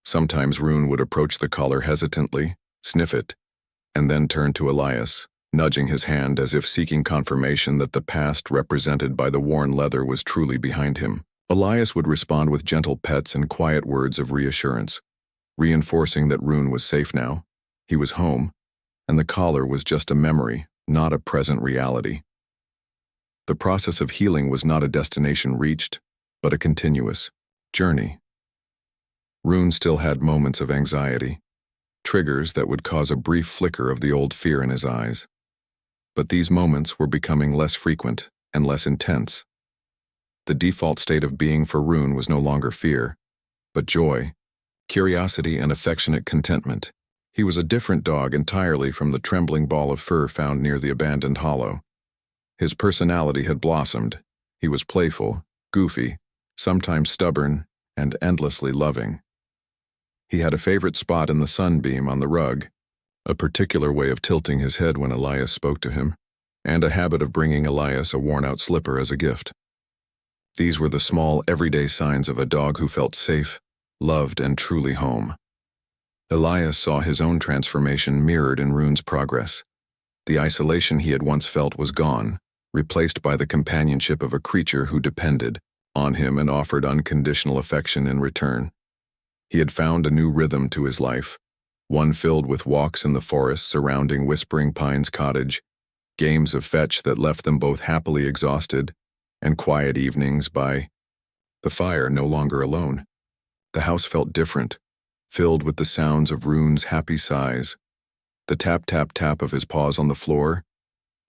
Sometimes Rune would approach the collar hesitantly, sniff it, and then turn to Elias, nudging his hand as if seeking confirmation that the past represented by the worn leather was truly behind him. Elias would respond with gentle pets and quiet words of reassurance, reinforcing that Rune was safe now, he was home, and the collar was just a memory, not a present reality. The process of healing was not a destination reached, but a continuous journey. Rune still had moments of anxiety, triggers that would cause a brief flicker of the old fear in his eyes. But these moments were becoming less frequent and less intense. The default state of being for Rune was no longer fear, but joy, curiosity, and affectionate contentment. He was a different dog entirely from the trembling ball of fur found near the abandoned hollow. His personality had blossomed. He was playful, goofy, sometimes stubborn, and endlessly loving. He had a favorite spot in the sunbeam on the rug, a particular way of tilting his head when Elias spoke to him, and a habit of bringing Elias a worn-out slipper as a gift. These were the small, everyday signs of a dog who felt safe, loved, and truly home. Elias saw his own transformation mirrored in Rune's progress. The isolation he had once felt was gone, replaced by the companionship of a creature who depended on him and offered unconditional affection in return. He had found a new rhythm to his life, one filled with walks in the forest surrounding Whispering Pines cottage, games of fetch that left them both happily exhausted, and quiet evenings by the fire, no longer alone. The house felt different, filled with the sounds of Rune's happy sighs, the tap-tap-tap of his paws on the floor,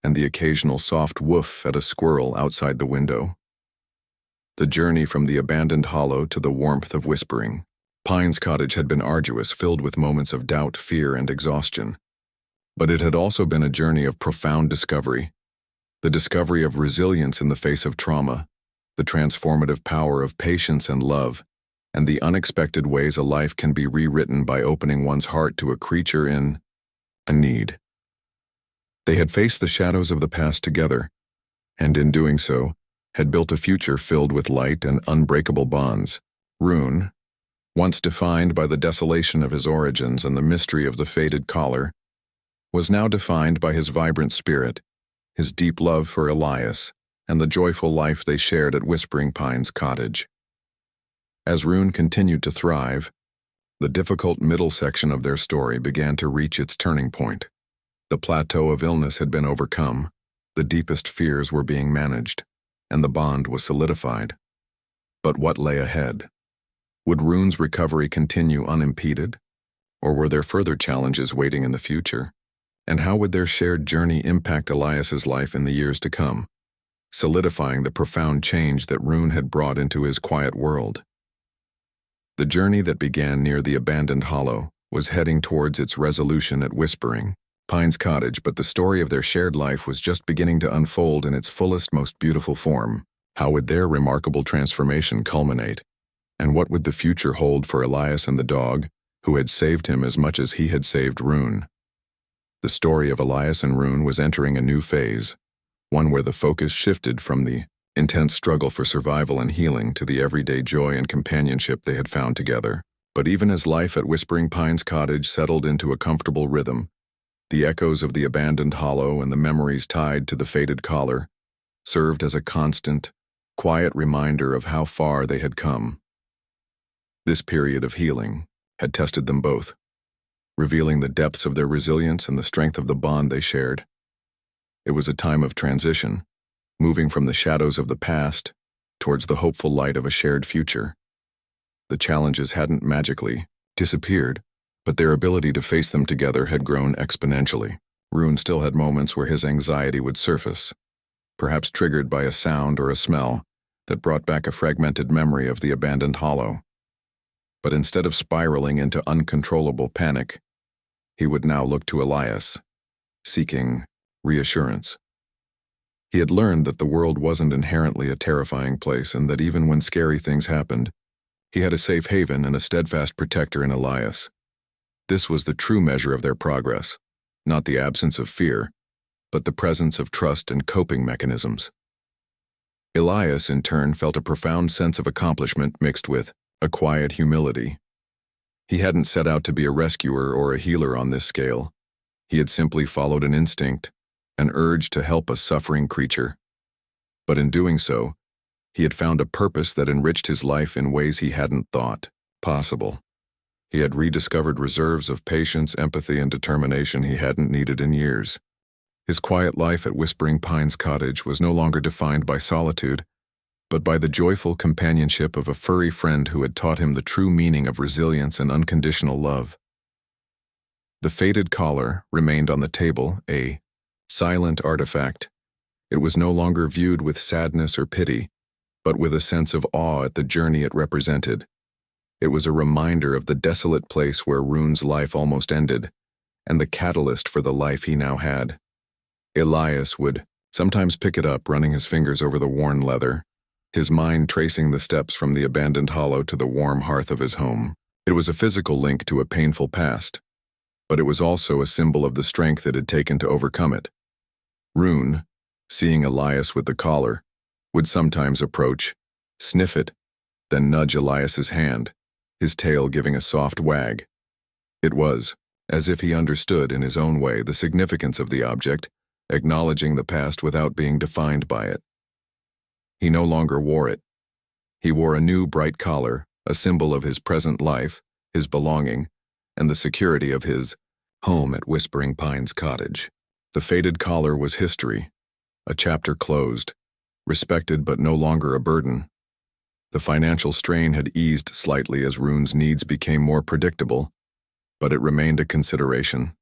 and the occasional soft woof at a squirrel outside the window. The journey from the abandoned hollow to the warmth of Whispering Pines cottage had been arduous, filled with moments of doubt, fear, and exhaustion. But it had also been a journey of profound discovery. The discovery of resilience in the face of trauma, the transformative power of patience and love, and the unexpected ways a life can be rewritten by opening one's heart to a creature in a need. They had faced the shadows of the past together, and in doing so, had built a future filled with light and unbreakable bonds. Rune, once defined by the desolation of his origins and the mystery of the faded collar, was now defined by his vibrant spirit, his deep love for Elias, and the joyful life they shared at Whispering Pines cottage. As Rune continued to thrive, the difficult middle section of their story began to reach its turning point. The plateau of illness had been overcome, the deepest fears were being managed, and the bond was solidified. But what lay ahead? Would Rune's recovery continue unimpeded? Or were there further challenges waiting in the future? And how would their shared journey impact Elias's life in the years to come, solidifying the profound change that Rune had brought into his quiet world? The journey that began near the abandoned hollow was heading towards its resolution at Whispering Pines Cottage, but the story of their shared life was just beginning to unfold in its fullest, most beautiful form. How would their remarkable transformation culminate? And what would the future hold for Elias and the dog, who had saved him as much as he had saved Rune? The story of Elias and Rune was entering a new phase, one where the focus shifted from the intense struggle for survival and healing to the everyday joy and companionship they had found together. But even as life at Whispering Pines Cottage settled into a comfortable rhythm, the echoes of the abandoned hollow and the memories tied to the faded collar served as a constant, quiet reminder of how far they had come. This period of healing had tested them both, revealing the depths of their resilience and the strength of the bond they shared. It was a time of transition, moving from the shadows of the past towards the hopeful light of a shared future. The challenges hadn't magically disappeared, but their ability to face them together had grown exponentially. Rune still had moments where his anxiety would surface, perhaps triggered by a sound or a smell that brought back a fragmented memory of the abandoned hollow. But instead of spiraling into uncontrollable panic, he would now look to Elias, seeking reassurance. He had learned that the world wasn't inherently a terrifying place, and that even when scary things happened, he had a safe haven and a steadfast protector in Elias. This was the true measure of their progress, not the absence of fear, but the presence of trust and coping mechanisms. Elias, in turn, felt a profound sense of accomplishment mixed with a quiet humility. He hadn't set out to be a rescuer or a healer on this scale. He had simply followed an instinct, an urge to help a suffering creature. But in doing so, he had found a purpose that enriched his life in ways he hadn't thought possible. He had rediscovered reserves of patience, empathy, and determination he hadn't needed in years. His quiet life at Whispering Pines Cottage was no longer defined by solitude, but by the joyful companionship of a furry friend who had taught him the true meaning of resilience and unconditional love. The faded collar remained on the table, a silent artifact. It was no longer viewed with sadness or pity, but with a sense of awe at the journey it represented. It was a reminder of the desolate place where Rune's life almost ended, and the catalyst for the life he now had. Elias would sometimes pick it up, running his fingers over the worn leather, his mind tracing the steps from the abandoned hollow to the warm hearth of his home. It was a physical link to a painful past, but it was also a symbol of the strength it had taken to overcome it. Rune, seeing Elias with the collar, would sometimes approach, sniff it, then nudge Elias's hand, his tail giving a soft wag. It was as if he understood in his own way the significance of the object, acknowledging the past without being defined by it. He no longer wore it. He wore a new bright collar, a symbol of his present life, his belonging, and the security of his home at Whispering Pines Cottage. The faded collar was history, a chapter closed, respected but no longer a burden. The financial strain had eased slightly as Rune's needs became more predictable, but it remained a consideration.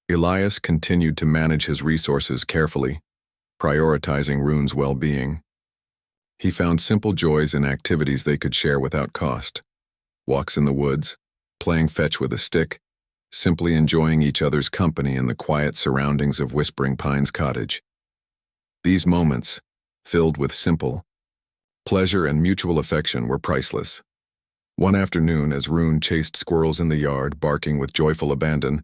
Elias continued to manage his resources carefully, prioritizing Rune's well-being. He found simple joys in activities they could share without cost. Walks in the woods, playing fetch with a stick, simply enjoying each other's company in the quiet surroundings of Whispering Pines Cottage. These moments, filled with simple pleasure and mutual affection, were priceless. One afternoon, as Rune chased squirrels in the yard, barking with joyful abandon,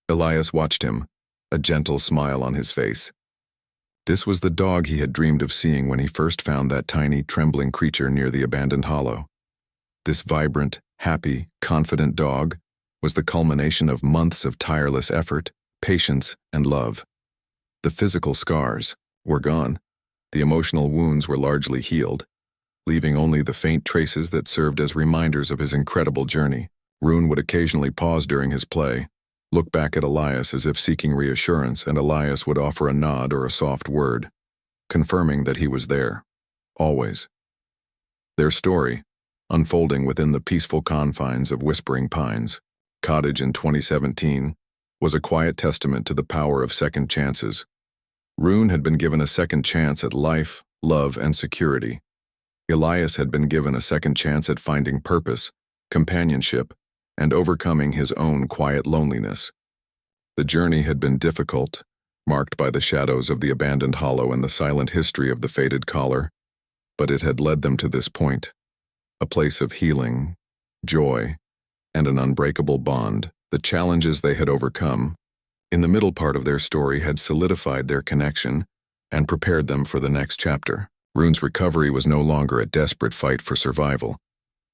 Elias watched him, a gentle smile on his face. This was the dog he had dreamed of seeing when he first found that tiny, trembling creature near the abandoned hollow. This vibrant, happy, confident dog was the culmination of months of tireless effort, patience, and love. The physical scars were gone. The emotional wounds were largely healed, leaving only the faint traces that served as reminders of his incredible journey. Rune would occasionally pause during his play, look back at Elias as if seeking reassurance, and Elias would offer a nod or a soft word, confirming that he was there, always. Their story, unfolding within the peaceful confines of Whispering Pines Cottage in 2017, was a quiet testament to the power of second chances. Rune had been given a second chance at life, love, and security. Elias had been given a second chance at finding purpose, companionship, and overcoming his own quiet loneliness. The journey had been difficult, marked by the shadows of the abandoned hollow and the silent history of the faded collar, but it had led them to this point, a place of healing, joy, and an unbreakable bond. The challenges they had overcome, in the middle part of their story, had solidified their connection and prepared them for the next chapter. Rune's recovery was no longer a desperate fight for survival,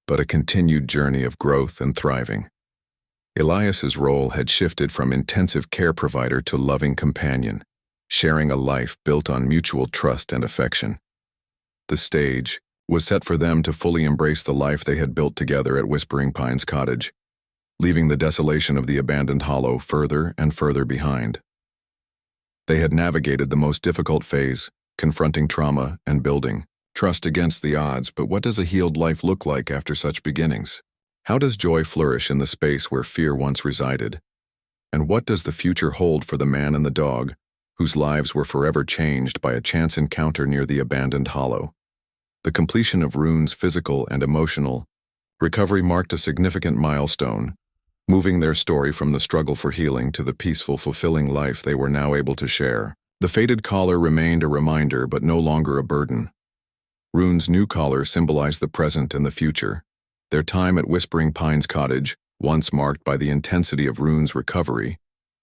but a continued journey of growth and thriving. Elias's role had shifted from intensive care provider to loving companion, sharing a life built on mutual trust and affection. The stage was set for them to fully embrace the life they had built together at Whispering Pines Cottage, leaving the desolation of the abandoned hollow further and further behind. They had navigated the most difficult phase, confronting trauma and building trust against the odds. But what does a healed life look like after such beginnings? How does joy flourish in the space where fear once resided? And what does the future hold for the man and the dog, whose lives were forever changed by a chance encounter near the abandoned hollow? The completion of Rune's physical and emotional recovery marked a significant milestone, moving their story from the struggle for healing to the peaceful, fulfilling life they were now able to share. The faded collar remained a reminder, but no longer a burden. Rune's new collar symbolized the present and the future. Their time at Whispering Pines Cottage, once marked by the intensity of Rune's recovery,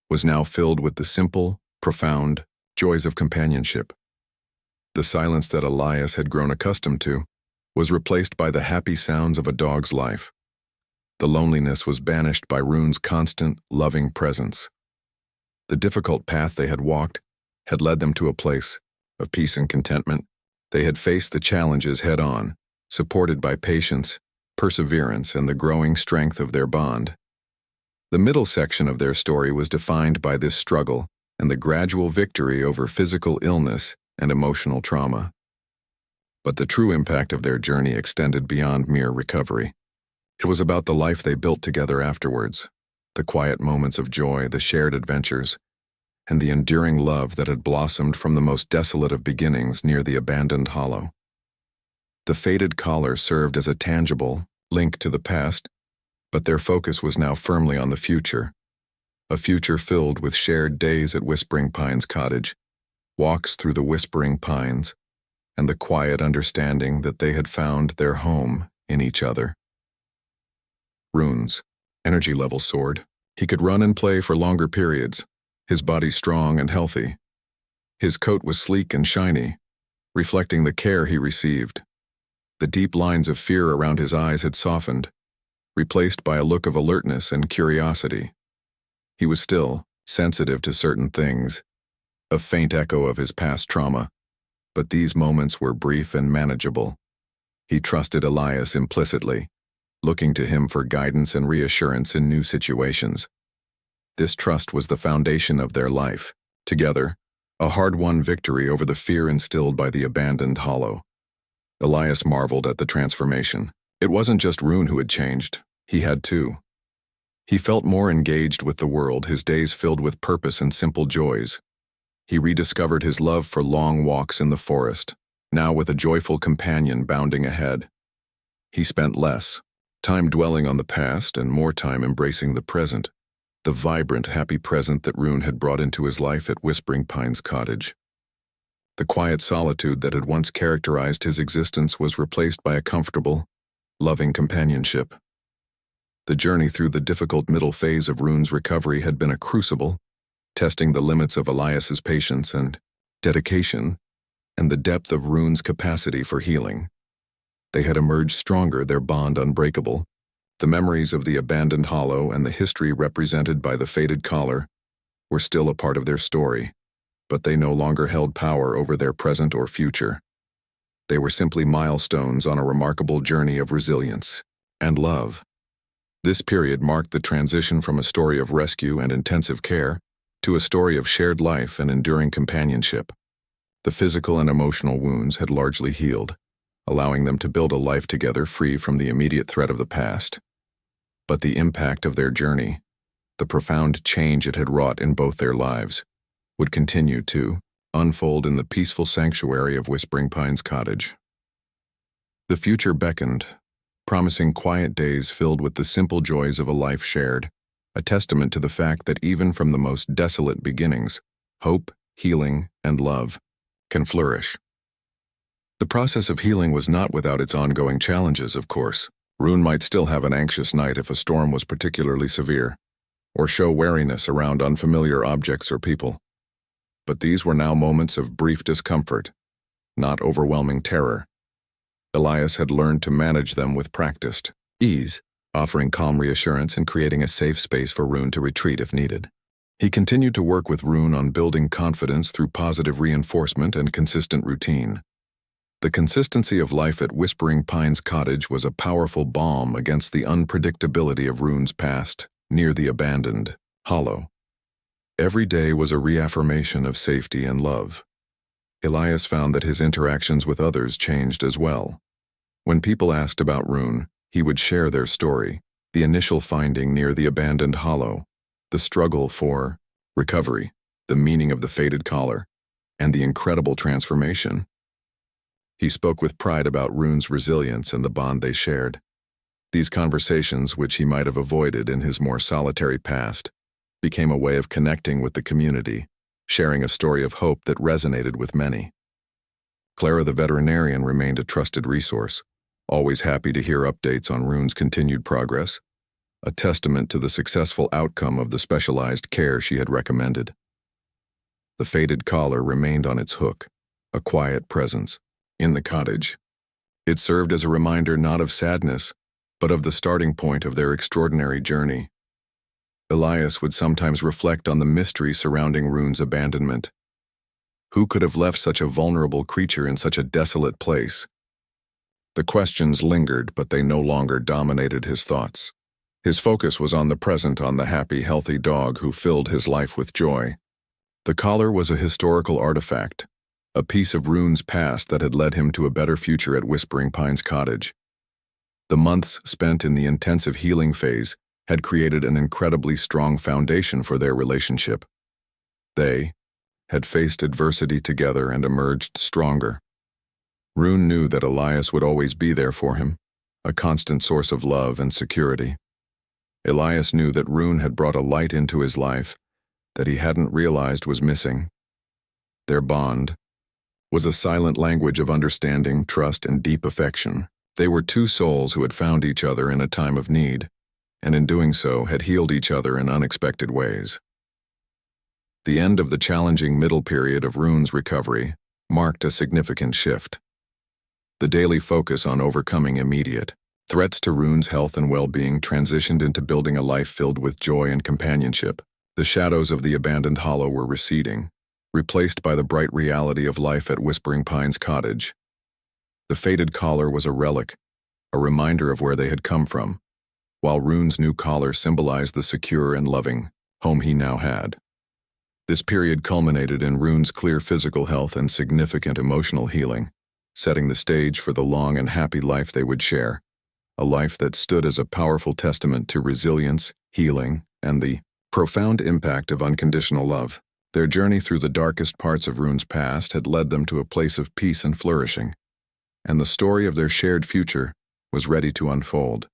was now filled with the simple, profound joys of companionship. The silence that Elias had grown accustomed to was replaced by the happy sounds of a dog's life. The loneliness was banished by Rune's constant, loving presence. The difficult path they had walked had led them to a place of peace and contentment. They had faced the challenges head-on, supported by patience, perseverance, and the growing strength of their bond. The middle section of their story was defined by this struggle and the gradual victory over physical illness and emotional trauma. But the true impact of their journey extended beyond mere recovery. It was about the life they built together afterwards, the quiet moments of joy, the shared adventures, and the enduring love that had blossomed from the most desolate of beginnings near the abandoned hollow. The faded collar served as a tangible link to the past, but their focus was now firmly on the future, a future filled with shared days at Whispering Pines Cottage, walks through the Whispering Pines, and the quiet understanding that they had found their home in each other. Rune's energy level soared. He could run and play for longer periods, his body strong and healthy. His coat was sleek and shiny, reflecting the care he received. The deep lines of fear around his eyes had softened, replaced by a look of alertness and curiosity. He was still sensitive to certain things, a faint echo of his past trauma, but these moments were brief and manageable. He trusted Elias implicitly, looking to him for guidance and reassurance in new situations. This trust was the foundation of their life, together, a hard-won victory over the fear instilled by the abandoned hollow. Elias marveled at the transformation. It wasn't just Rune who had changed, he had too. He felt more engaged with the world, his days filled with purpose and simple joys. He rediscovered his love for long walks in the forest, now with a joyful companion bounding ahead. He spent less time dwelling on the past and more time embracing the present, the vibrant, happy present that Rune had brought into his life at Whispering Pines Cottage. The quiet solitude that had once characterized his existence was replaced by a comfortable, loving companionship. The journey through the difficult middle phase of Rune's recovery had been a crucible, testing the limits of Elias's patience and dedication, and the depth of Rune's capacity for healing. They had emerged stronger, their bond unbreakable. The memories of the abandoned hollow and the history represented by the faded collar were still a part of their story, but they no longer held power over their present or future. They were simply milestones on a remarkable journey of resilience and love. This period marked the transition from a story of rescue and intensive care to a story of shared life and enduring companionship. The physical and emotional wounds had largely healed, allowing them to build a life together free from the immediate threat of the past. But the impact of their journey, the profound change it had wrought in both their lives, would continue to unfold in the peaceful sanctuary of Whispering Pines Cottage. The future beckoned, promising quiet days filled with the simple joys of a life shared, a testament to the fact that even from the most desolate beginnings, hope, healing, and love can flourish. The process of healing was not without its ongoing challenges, of course. Rune might still have an anxious night if a storm was particularly severe, or show wariness around unfamiliar objects or people. But these were now moments of brief discomfort, not overwhelming terror. Elias had learned to manage them with practiced ease, offering calm reassurance and creating a safe space for Rune to retreat if needed. He continued to work with Rune on building confidence through positive reinforcement and consistent routine. The consistency of life at Whispering Pines Cottage was a powerful balm against the unpredictability of Rune's past, near the abandoned hollow. Every day was a reaffirmation of safety and love. Elias found that his interactions with others changed as well. When people asked about Rune, he would share their story, the initial finding near the abandoned hollow, the struggle for recovery, the meaning of the faded collar, and the incredible transformation. He spoke with pride about Rune's resilience and the bond they shared. These conversations, which he might have avoided in his more solitary past, became a way of connecting with the community, sharing a story of hope that resonated with many. Clara the veterinarian remained a trusted resource, always happy to hear updates on Rune's continued progress, a testament to the successful outcome of the specialized care she had recommended. The faded collar remained on its hook, a quiet presence, in the cottage. It served as a reminder not of sadness, but of the starting point of their extraordinary journey. Elias would sometimes reflect on the mystery surrounding Rune's abandonment. Who could have left such a vulnerable creature in such a desolate place? The questions lingered, but they no longer dominated his thoughts. His focus was on the present, on the happy, healthy dog who filled his life with joy. The collar was a historical artifact, a piece of Rune's past that had led him to a better future at Whispering Pines Cottage. The months spent in the intensive healing phase had created an incredibly strong foundation for their relationship. They had faced adversity together and emerged stronger. Rune knew that Elias would always be there for him, a constant source of love and security. Elias knew that Rune had brought a light into his life that he hadn't realized was missing. Their bond was a silent language of understanding, trust, and deep affection. They were two souls who had found each other in a time of need, and in doing so had healed each other in unexpected ways. The end of the challenging middle period of Rune's recovery marked a significant shift. The daily focus on overcoming immediate threats to Rune's health and well-being transitioned into building a life filled with joy and companionship. The shadows of the abandoned hollow were receding, replaced by the bright reality of life at Whispering Pines Cottage. The faded collar was a relic, a reminder of where they had come from, while Rune's new collar symbolized the secure and loving home he now had. This period culminated in Rune's clear physical health and significant emotional healing, setting the stage for the long and happy life they would share, a life that stood as a powerful testament to resilience, healing, and the profound impact of unconditional love. Their journey through the darkest parts of Rune's past had led them to a place of peace and flourishing, and the story of their shared future was ready to unfold.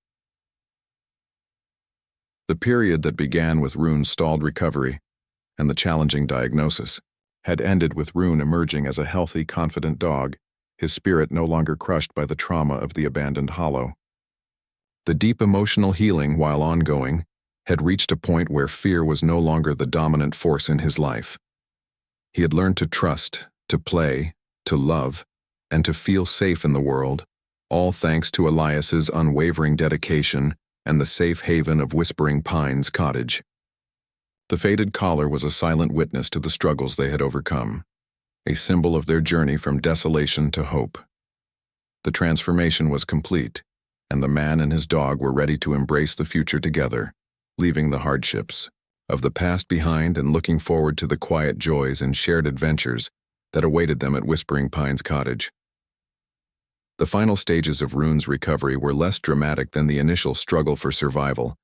The period that began with Rune's stalled recovery and the challenging diagnosis had ended with Rune emerging as a healthy, confident dog, his spirit no longer crushed by the trauma of the abandoned hollow. The deep emotional healing, while ongoing, had reached a point where fear was no longer the dominant force in his life. He had learned to trust, to play, to love, and to feel safe in the world, all thanks to Elias's unwavering dedication and the safe haven of Whispering Pines Cottage. The faded collar was a silent witness to the struggles they had overcome, a symbol of their journey from desolation to hope. The transformation was complete, and the man and his dog were ready to embrace the future together, leaving the hardships of the past behind and looking forward to the quiet joys and shared adventures that awaited them at Whispering Pines Cottage. The final stages of Rune's recovery were less dramatic than the initial struggle for survival,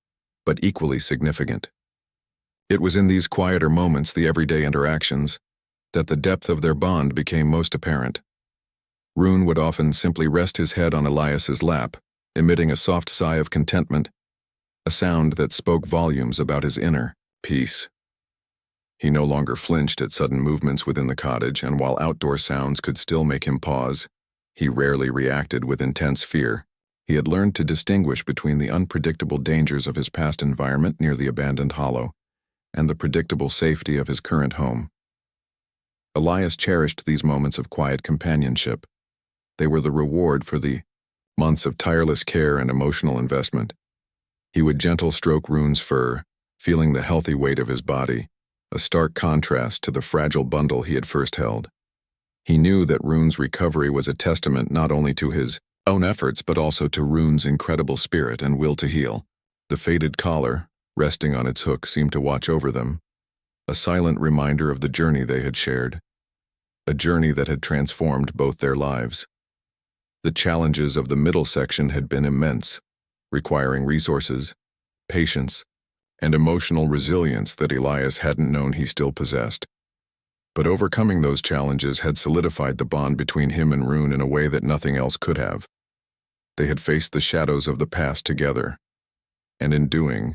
but equally significant. It was in these quieter moments, the everyday interactions, that the depth of their bond became most apparent. Rune would often simply rest his head on Elias's lap, emitting a soft sigh of contentment, a sound that spoke volumes about his inner peace. He no longer flinched at sudden movements within the cottage, and while outdoor sounds could still make him pause, he rarely reacted with intense fear. He had learned to distinguish between the unpredictable dangers of his past environment near the abandoned hollow and the predictable safety of his current home. Elias cherished these moments of quiet companionship. They were the reward for the months of tireless care and emotional investment. He would gentle stroke Rune's fur, feeling the healthy weight of his body, a stark contrast to the fragile bundle he had first held. He knew that Rune's recovery was a testament not only to his own efforts but also to Rune's incredible spirit and will to heal. The faded collar, resting on its hook, seemed to watch over them, a silent reminder of the journey they had shared, a journey that had transformed both their lives. The challenges of the middle section had been immense, requiring resources, patience, and emotional resilience that Elias hadn't known he still possessed. But overcoming those challenges had solidified the bond between him and Rune in a way that nothing else could have. They had faced the shadows of the past together, and in doing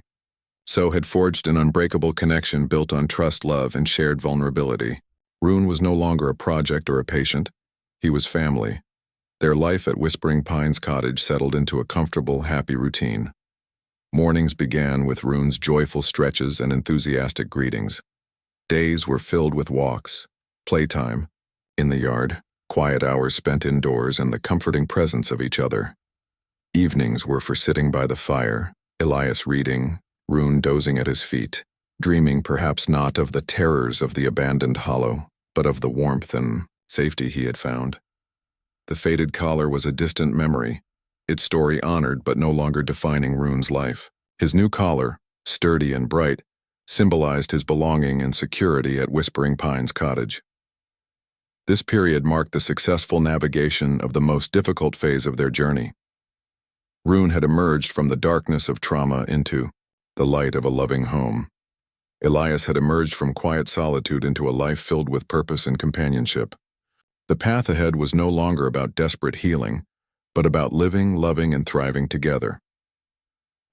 so had forged an unbreakable connection built on trust, love, and shared vulnerability. Rune was no longer a project or a patient. He was family. Their life at Whispering Pines Cottage settled into a comfortable, happy routine. Mornings began with Rune's joyful stretches and enthusiastic greetings. Days were filled with walks, playtime, in the yard, quiet hours spent indoors, and the comforting presence of each other. Evenings were for sitting by the fire, Elias reading, Rune dozing at his feet, dreaming perhaps not of the terrors of the abandoned hollow, but of the warmth and safety he had found. The faded collar was a distant memory, its story honored but no longer defining Rune's life. His new collar, sturdy and bright, symbolized his belonging and security at Whispering Pines Cottage. This period marked the successful navigation of the most difficult phase of their journey. Rune had emerged from the darkness of trauma into the light of a loving home. Elias had emerged from quiet solitude into a life filled with purpose and companionship. The path ahead was no longer about desperate healing, but about living, loving, and thriving together.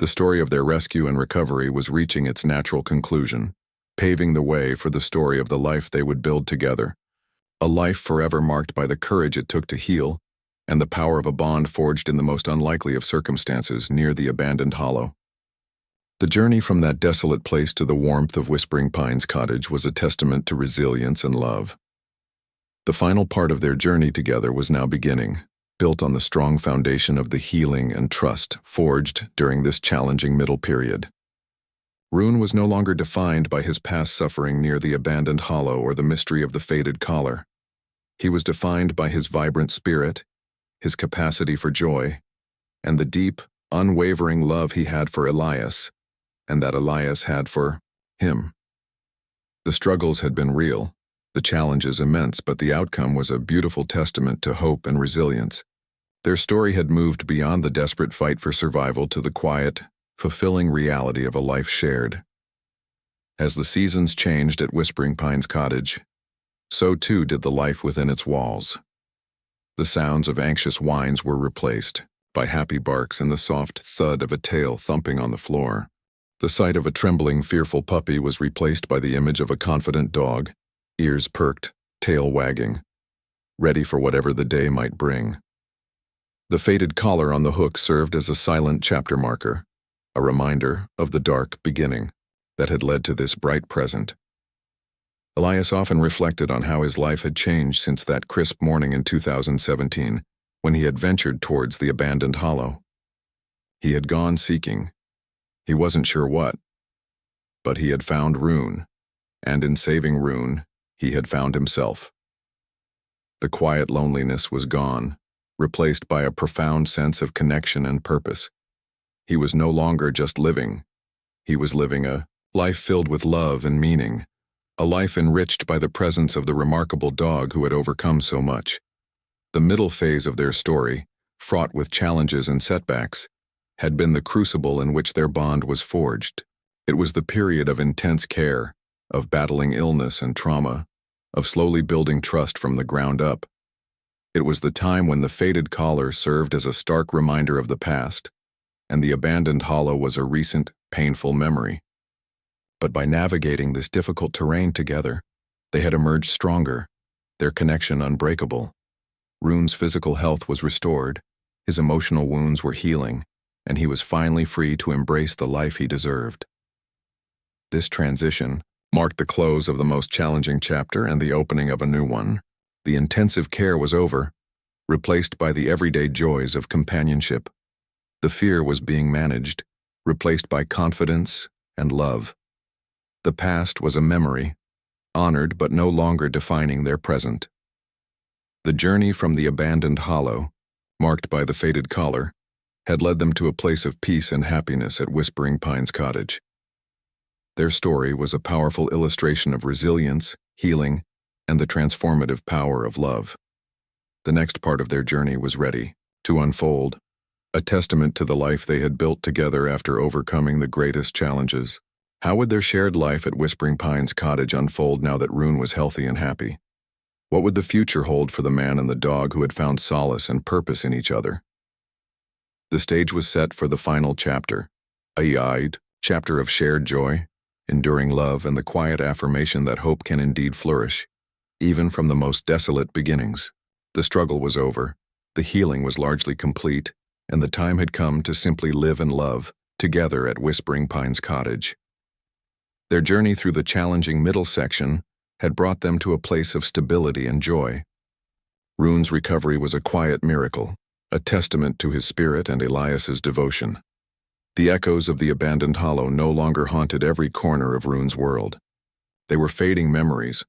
The story of their rescue and recovery was reaching its natural conclusion, paving the way for the story of the life they would build together, a life forever marked by the courage it took to heal and the power of a bond forged in the most unlikely of circumstances near the abandoned hollow. The journey from that desolate place to the warmth of Whispering Pines Cottage was a testament to resilience and love. The final part of their journey together was now beginning, built on the strong foundation of the healing and trust forged during this challenging middle period. Rune was no longer defined by his past suffering near the abandoned hollow or the mystery of the faded collar. He was defined by his vibrant spirit, his capacity for joy, and the deep, unwavering love he had for Elias, and that Elias had for him. The struggles had been real, the challenges immense, but the outcome was a beautiful testament to hope and resilience. Their story had moved beyond the desperate fight for survival to the quiet, fulfilling reality of a life shared. As the seasons changed at Whispering Pines Cottage, so too did the life within its walls. The sounds of anxious whines were replaced by happy barks and the soft thud of a tail thumping on the floor. The sight of a trembling, fearful puppy was replaced by the image of a confident dog, ears perked, tail wagging, ready for whatever the day might bring. The faded collar on the hook served as a silent chapter marker, a reminder of the dark beginning that had led to this bright present. Elias often reflected on how his life had changed since that crisp morning in 2017, when he had ventured towards the abandoned hollow. He had gone seeking. He wasn't sure what, but he had found Rune, and in saving Rune, he had found himself. The quiet loneliness was gone, replaced by a profound sense of connection and purpose. He was no longer just living. He was living a life filled with love and meaning, a life enriched by the presence of the remarkable dog who had overcome so much. The middle phase of their story, fraught with challenges and setbacks, had been the crucible in which their bond was forged. It was the period of intense care, of battling illness and trauma, of slowly building trust from the ground up. It was the time when the faded collar served as a stark reminder of the past, and the abandoned hollow was a recent, painful memory. But by navigating this difficult terrain together, they had emerged stronger, their connection unbreakable. Rune's physical health was restored, his emotional wounds were healing, and he was finally free to embrace the life he deserved. This transition marked the close of the most challenging chapter and the opening of a new one. The intensive care was over, replaced by the everyday joys of companionship. The fear was being managed, replaced by confidence and love. The past was a memory, honored but no longer defining their present. The journey from the abandoned hollow, marked by the faded collar, had led them to a place of peace and happiness at Whispering Pines Cottage. Their story was a powerful illustration of resilience, healing, and the transformative power of love. The next part of their journey was ready to unfold, a testament to the life they had built together after overcoming the greatest challenges. How would their shared life at Whispering Pines Cottage unfold now that Rune was healthy and happy? What would the future hold for the man and the dog who had found solace and purpose in each other? The stage was set for the final chapter, a chapter of shared joy, enduring love, and the quiet affirmation that hope can indeed flourish, even from the most desolate beginnings. The struggle was over, the healing was largely complete, and the time had come to simply live and love together at Whispering Pines Cottage. Their journey through the challenging middle section had brought them to a place of stability and joy. Rune's recovery was a quiet miracle, a testament to his spirit and Elias's devotion. The echoes of the abandoned hollow no longer haunted every corner of Rune's world. They were fading memories,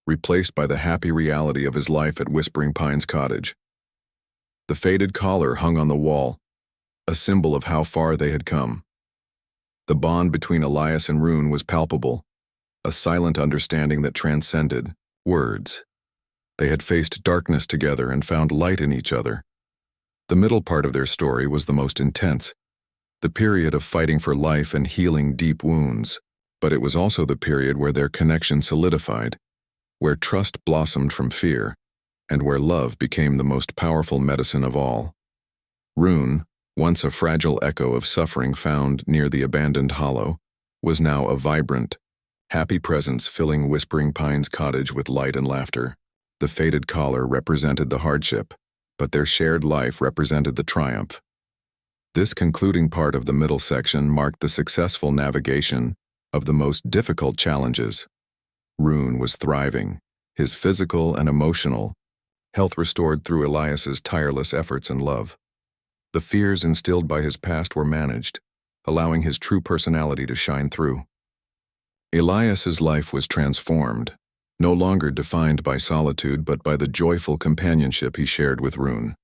replaced by the happy reality of his life at Whispering Pines Cottage. The faded collar hung on the wall, a symbol of how far they had come. The bond between Elias and Rune was palpable, a silent understanding that transcended words. They had faced darkness together and found light in each other. The middle part of their story was the most intense, the period of fighting for life and healing deep wounds, but it was also the period where their connection solidified, where trust blossomed from fear, and where love became the most powerful medicine of all. Rune, once a fragile echo of suffering found near the abandoned hollow, was now a vibrant, happy presence filling Whispering Pines Cottage with light and laughter. The faded collar represented the hardship, but their shared life represented the triumph. This concluding part of the middle section marked the successful navigation of the most difficult challenges. Rune was thriving, his physical and emotional health restored through Elias's tireless efforts and love. The fears instilled by his past were managed, allowing his true personality to shine through. Elias's life was transformed, no longer defined by solitude but by the joyful companionship he shared with Rune.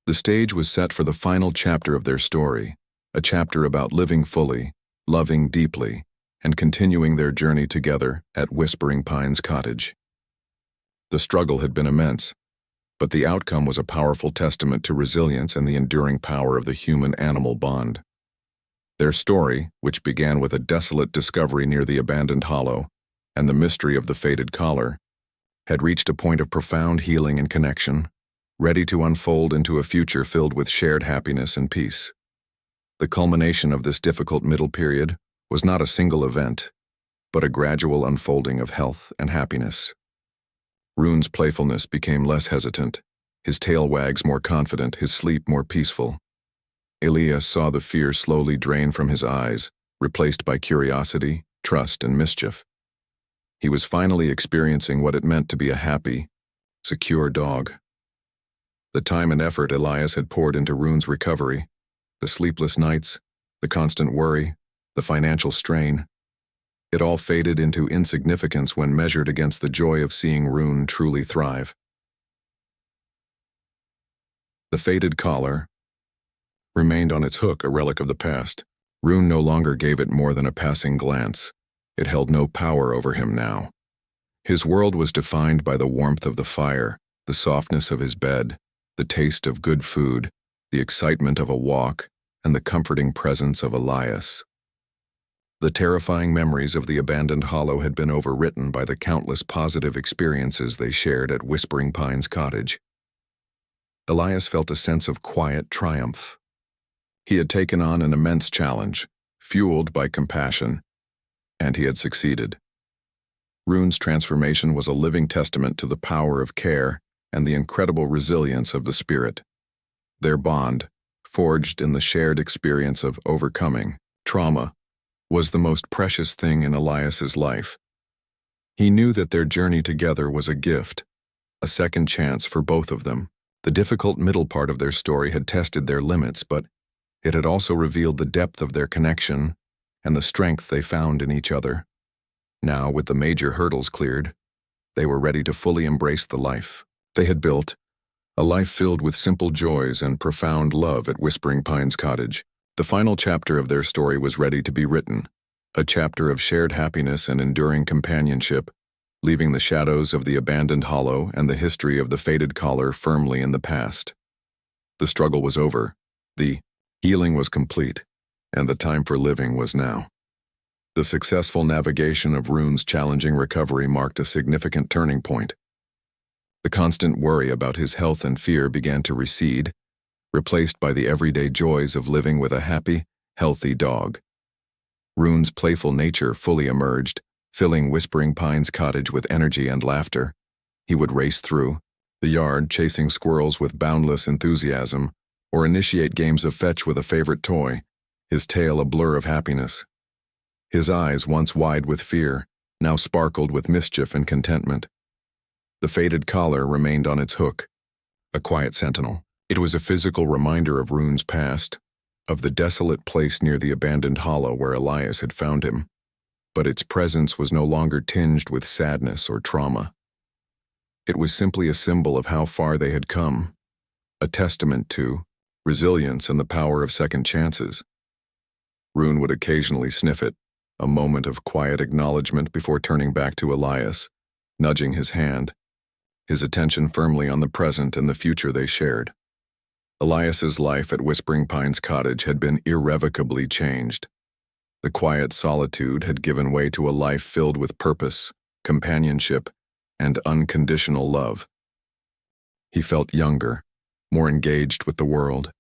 The stage was set for the final chapter of their story, a chapter about living fully, loving deeply, and continuing their journey together at Whispering Pines Cottage. The struggle had been immense, but the outcome was a powerful testament to resilience and the enduring power of the human-animal bond. Their story, which began with a desolate discovery near the abandoned hollow and the mystery of the faded collar, had reached a point of profound healing and connection, ready to unfold into a future filled with shared happiness and peace. The culmination of this difficult middle period was not a single event, but a gradual unfolding of health and happiness. Rune's playfulness became less hesitant, his tail wags more confident, his sleep more peaceful. Elias saw the fear slowly drain from his eyes, replaced by curiosity, trust, and mischief. He was finally experiencing what it meant to be a happy, secure dog. The time and effort Elias had poured into Rune's recovery, the sleepless nights, the constant worry, the financial strain, it all faded into insignificance when measured against the joy of seeing Rune truly thrive. The faded collar remained on its hook, a relic of the past. Rune no longer gave it more than a passing glance. It held no power over him now. His world was defined by the warmth of the fire, the softness of his bed, the taste of good food, the excitement of a walk, and the comforting presence of Elias. The terrifying memories of the abandoned hollow had been overwritten by the countless positive experiences they shared at Whispering Pines Cottage. Elias felt a sense of quiet triumph. He had taken on an immense challenge, fueled by compassion, and he had succeeded. Rune's transformation was a living testament to the power of care and the incredible resilience of the spirit. Their bond, forged in the shared experience of overcoming trauma, was the most precious thing in Elias's life. He knew that their journey together was a gift, a second chance for both of them. The difficult middle part of their story had tested their limits, but it had also revealed the depth of their connection and the strength they found in each other. Now, with the major hurdles cleared, they were ready to fully embrace the life they had built, a life filled with simple joys and profound love at Whispering Pines Cottage. The final chapter of their story was ready to be written, a chapter of shared happiness and enduring companionship, leaving the shadows of the abandoned hollow and the history of the faded collar firmly in the past. The struggle was over, the healing was complete, and the time for living was now. The successful navigation of Rune's challenging recovery marked a significant turning point. The constant worry about his health and fear began to recede, replaced by the everyday joys of living with a happy, healthy dog. Rune's playful nature fully emerged, filling Whispering Pines Cottage with energy and laughter. He would race through the yard, chasing squirrels with boundless enthusiasm, or initiate games of fetch with a favorite toy, his tail a blur of happiness. His eyes, once wide with fear, now sparkled with mischief and contentment. The faded collar remained on its hook, a quiet sentinel. It was a physical reminder of Rune's past, of the desolate place near the abandoned hollow where Elias had found him, but its presence was no longer tinged with sadness or trauma. It was simply a symbol of how far they had come, a testament to resilience and the power of second chances. Rune would occasionally sniff it, a moment of quiet acknowledgement before turning back to Elias, nudging his hand, his attention firmly on the present and the future they shared. Elias's life at Whispering Pines Cottage had been irrevocably changed. The quiet solitude had given way to a life filled with purpose, companionship, and unconditional love. He felt younger, more engaged with the world,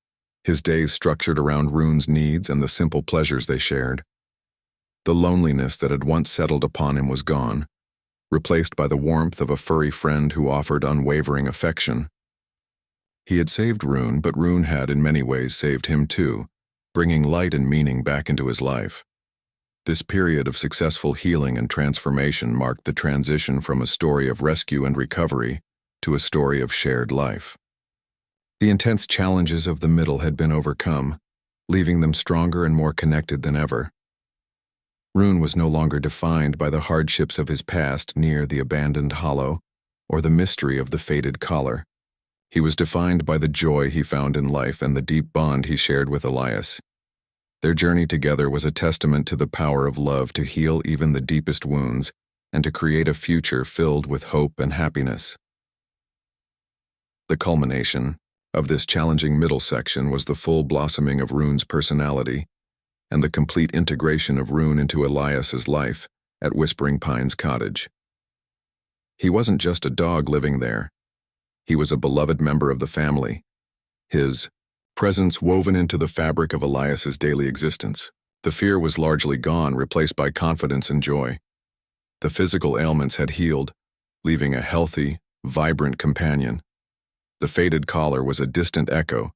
his days structured around Rune's needs and the simple pleasures they shared. The loneliness that had once settled upon him was gone, replaced by the warmth of a furry friend who offered unwavering affection. He had saved Rune, but Rune had in many ways saved him too, bringing light and meaning back into his life. This period of successful healing and transformation marked the transition from a story of rescue and recovery to a story of shared life. The intense challenges of the middle had been overcome, leaving them stronger and more connected than ever. Rune was no longer defined by the hardships of his past near the abandoned hollow or the mystery of the faded collar. He was defined by the joy he found in life and the deep bond he shared with Elias. Their journey together was a testament to the power of love to heal even the deepest wounds and to create a future filled with hope and happiness. The culmination of this challenging middle section was the full blossoming of Rune's personality and the complete integration of Rune into Elias's life at Whispering Pines Cottage. He wasn't just a dog living there. He was a beloved member of the family, his presence woven into the fabric of Elias's daily existence. The fear was largely gone, replaced by confidence and joy. The physical ailments had healed, leaving a healthy, vibrant companion. The faded collar was a distant echo,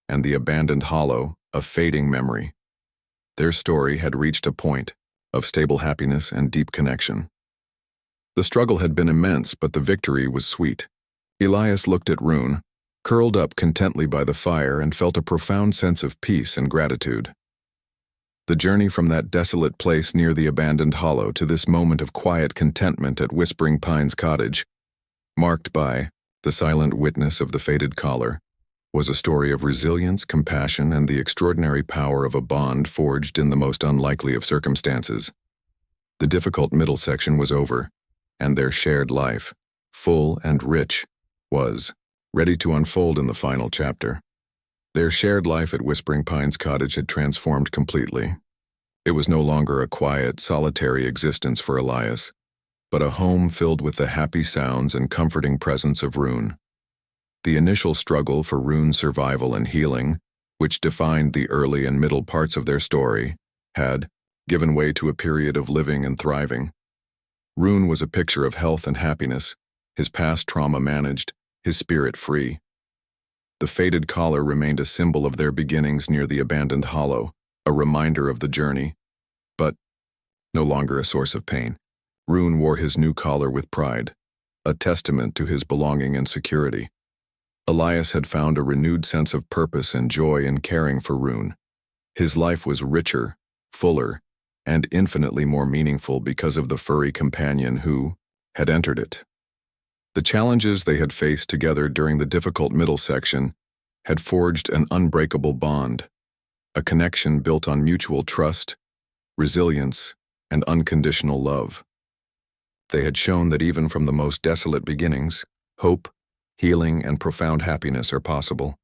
and the abandoned hollow a fading memory. Their story had reached a point of stable happiness and deep connection. The struggle had been immense, but the victory was sweet. Elias looked at Rune, curled up contently by the fire, and felt a profound sense of peace and gratitude. The journey from that desolate place near the abandoned hollow to this moment of quiet contentment at Whispering Pines Cottage, marked by the silent witness of the faded collar, was a story of resilience, compassion, and the extraordinary power of a bond forged in the most unlikely of circumstances. The difficult middle section was over, and their shared life, full and rich, was ready to unfold in the final chapter. Their shared life at Whispering Pines Cottage had transformed completely. It was no longer a quiet, solitary existence for Elias, but a home filled with the happy sounds and comforting presence of Rune. The initial struggle for Rune's survival and healing, which defined the early and middle parts of their story, had given way to a period of living and thriving. Rune was a picture of health and happiness, his past trauma managed, his spirit free. The faded collar remained a symbol of their beginnings near the abandoned hollow, a reminder of the journey, but no longer a source of pain. Rune wore his new collar with pride, a testament to his belonging and security. Elias had found a renewed sense of purpose and joy in caring for Rune. His life was richer, fuller, and infinitely more meaningful because of the furry companion who had entered it. The challenges they had faced together during the difficult middle section had forged an unbreakable bond, a connection built on mutual trust, resilience, and unconditional love. They had shown that even from the most desolate beginnings, hope, healing, and profound happiness are possible.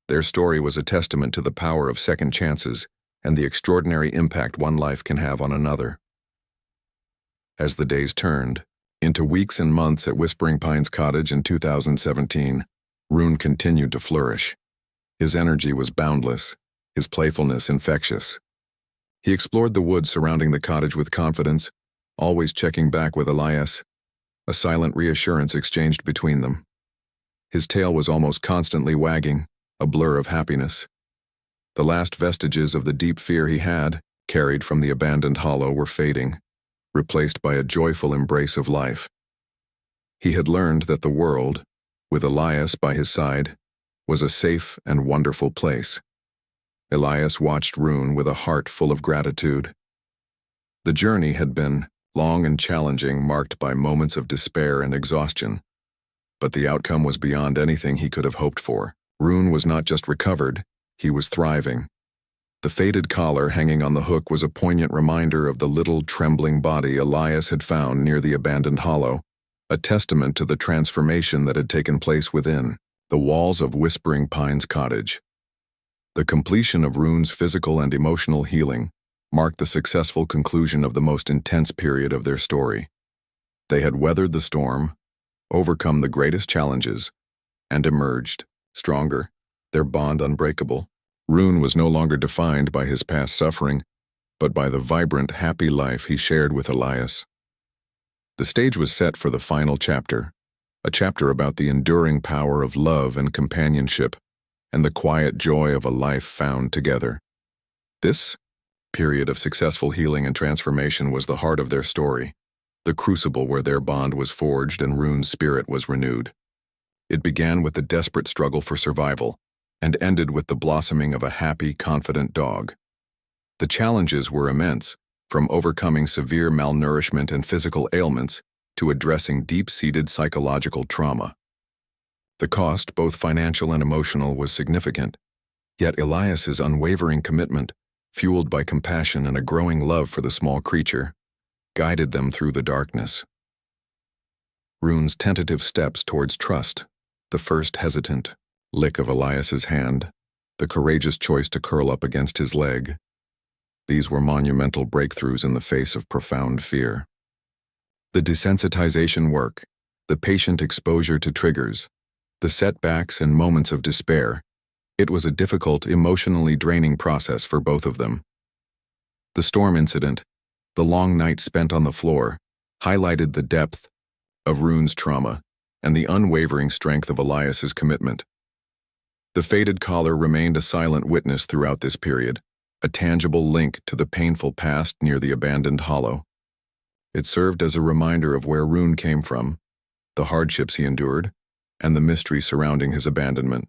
Their story was a testament to the power of second chances and the extraordinary impact one life can have on another. As the days turned into weeks and months at Whispering Pines Cottage in 2017, Rune continued to flourish. His energy was boundless, his playfulness infectious. He explored the woods surrounding the cottage with confidence, always checking back with Elias, a silent reassurance exchanged between them. His tail was almost constantly wagging, a blur of happiness. The last vestiges of the deep fear he had carried from the abandoned hollow were fading, replaced by a joyful embrace of life. He had learned that the world, with Elias by his side, was a safe and wonderful place. Elias watched Rune with a heart full of gratitude. The journey had been long and challenging, marked by moments of despair and exhaustion, but the outcome was beyond anything he could have hoped for. Rune was not just recovered, he was thriving. The faded collar hanging on the hook was a poignant reminder of the little trembling body Elias had found near the abandoned hollow, a testament to the transformation that had taken place within the walls of Whispering Pines Cottage. The completion of Rune's physical and emotional healing marked the successful conclusion of the most intense period of their story. They had weathered the storm, overcome the greatest challenges, and emerged stronger, their bond unbreakable. Rune was no longer defined by his past suffering, but by the vibrant, happy life he shared with Elias. The stage was set for the final chapter, a chapter about the enduring power of love and companionship, and the quiet joy of a life found together. This period of successful healing and transformation was the heart of their story, the crucible where their bond was forged and Rune's spirit was renewed. It began with the desperate struggle for survival, and ended with the blossoming of a happy, confident dog. The challenges were immense, from overcoming severe malnourishment and physical ailments to addressing deep-seated psychological trauma. The cost, both financial and emotional, was significant, yet Elias's unwavering commitment, fueled by compassion and a growing love for the small creature, guided them through the darkness. Rune's tentative steps towards trust, the first hesitant lick of Elias's hand, the courageous choice to curl up against his leg. These were monumental breakthroughs in the face of profound fear. The desensitization work, the patient exposure to triggers, the setbacks and moments of despair, it was a difficult, emotionally draining process for both of them. The storm incident, the long night spent on the floor, highlighted the depth of Rune's trauma and the unwavering strength of Elias's commitment. The faded collar remained a silent witness throughout this period, a tangible link to the painful past near the abandoned hollow. It served as a reminder of where Rune came from, the hardships he endured, and the mystery surrounding his abandonment.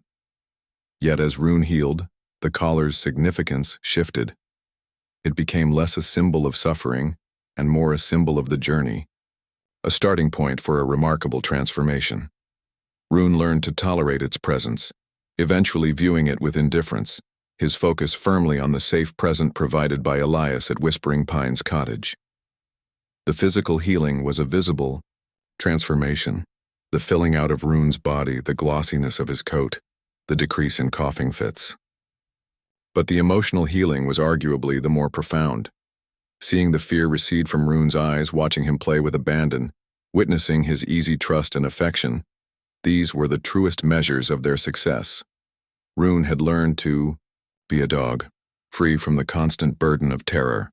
Yet as Rune healed, the collar's significance shifted. It became less a symbol of suffering and more a symbol of the journey, a starting point for a remarkable transformation. Rune learned to tolerate its presence, eventually viewing it with indifference, his focus firmly on the safe present provided by Elias at Whispering Pines Cottage. The physical healing was a visible transformation, the filling out of Rune's body, the glossiness of his coat, the decrease in coughing fits. But the emotional healing was arguably the more profound. Seeing the fear recede from Rune's eyes, watching him play with abandon, witnessing his easy trust and affection, These were the truest measures of their success. Rune had learned to be a dog, free from the constant burden of terror.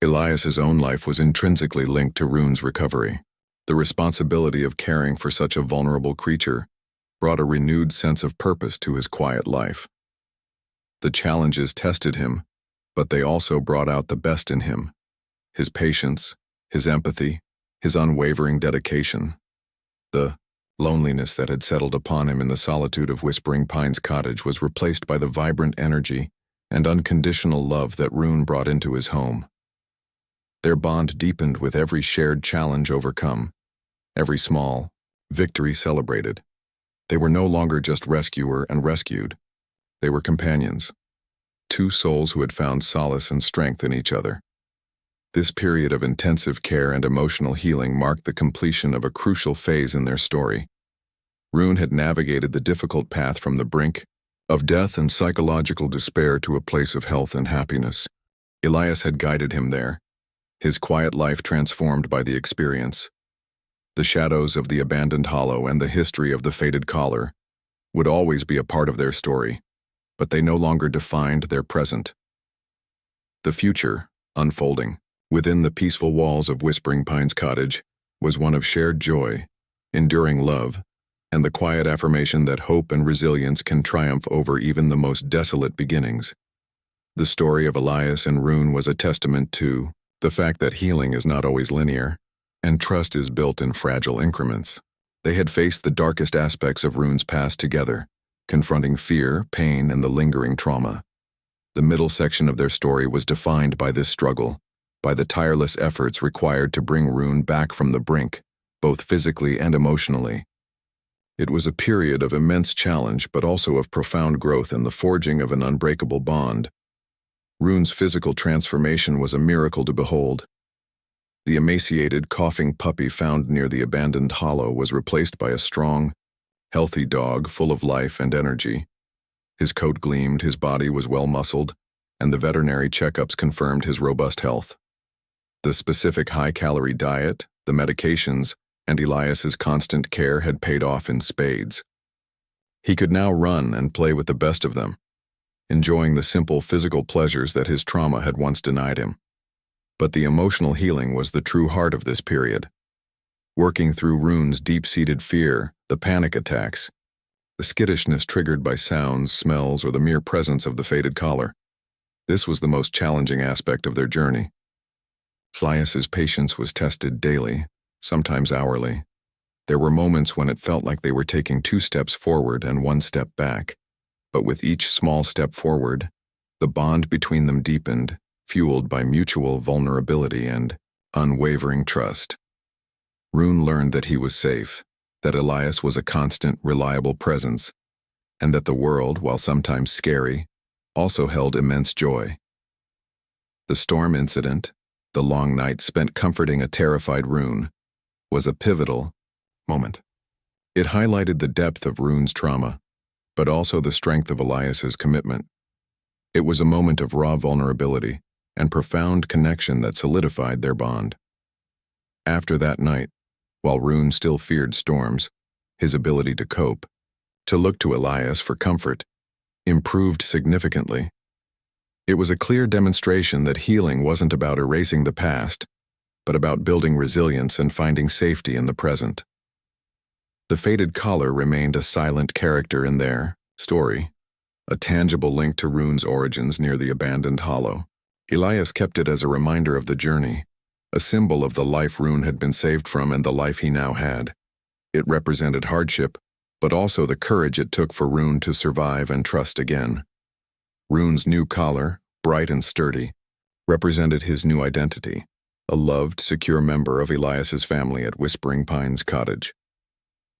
Elias's own life was intrinsically linked to Rune's recovery. The responsibility of caring for such a vulnerable creature brought a renewed sense of purpose to his quiet life. The challenges tested him, but they also brought out the best in him: his patience, his empathy, his unwavering dedication. The loneliness that had settled upon him in the solitude of Whispering Pines Cottage was replaced by the vibrant energy and unconditional love that Rune brought into his home. Their bond deepened with every shared challenge overcome, every small victory celebrated. They were no longer just rescuer and rescued. They were companions, two souls who had found solace and strength in each other. This period of intensive care and emotional healing marked the completion of a crucial phase in their story. Rune had navigated the difficult path from the brink of death and psychological despair to a place of health and happiness. Elias had guided him there, his quiet life transformed by the experience. The shadows of the abandoned hollow and the history of the faded collar would always be a part of their story, but they no longer defined their present. The future, unfolding within the peaceful walls of Whispering Pines Cottage, was one of shared joy, enduring love, and the quiet affirmation that hope and resilience can triumph over even the most desolate beginnings. The story of Elias and Rune was a testament to the fact that healing is not always linear, and trust is built in fragile increments. They had faced the darkest aspects of Rune's past together, confronting fear, pain, and the lingering trauma. The middle section of their story was defined by this struggle, by the tireless efforts required to bring Rune back from the brink, both physically and emotionally. It was a period of immense challenge, but also of profound growth and the forging of an unbreakable bond. Rune's physical transformation was a miracle to behold. The emaciated, coughing puppy found near the abandoned hollow was replaced by a strong, healthy dog full of life and energy. His coat gleamed, his body was well-muscled, and the veterinary checkups confirmed his robust health. The specific high-calorie diet, the medications, and Elias's constant care had paid off in spades. He could now run and play with the best of them, enjoying the simple physical pleasures that his trauma had once denied him. But the emotional healing was the true heart of this period. Working through Rune's deep-seated fear, the panic attacks, the skittishness triggered by sounds, smells, or the mere presence of the faded collar. This was the most challenging aspect of their journey. Elias's patience was tested daily, sometimes hourly. There were moments when it felt like they were taking 2 steps forward and 1 step back, but with each small step forward, the bond between them deepened, fueled by mutual vulnerability and unwavering trust. Rune learned that he was safe, that Elias was a constant, reliable presence, and that the world, while sometimes scary, also held immense joy. The storm incident, the long night spent comforting a terrified Rune, was a pivotal moment. It highlighted the depth of Rune's trauma, but also the strength of Elias's commitment. It was a moment of raw vulnerability and profound connection that solidified their bond. After that night, while Rune still feared storms, his ability to cope, to look to Elias for comfort, improved significantly. It was a clear demonstration that healing wasn't about erasing the past, but about building resilience and finding safety in the present. The faded collar remained a silent character in their story, a tangible link to Rune's origins near the abandoned hollow. Elias kept it as a reminder of the journey, a symbol of the life Rune had been saved from and the life he now had. It represented hardship, but also the courage it took for Rune to survive and trust again. Rune's new collar, bright and sturdy, represented his new identity, a loved, secure member of Elias's family at Whispering Pines Cottage.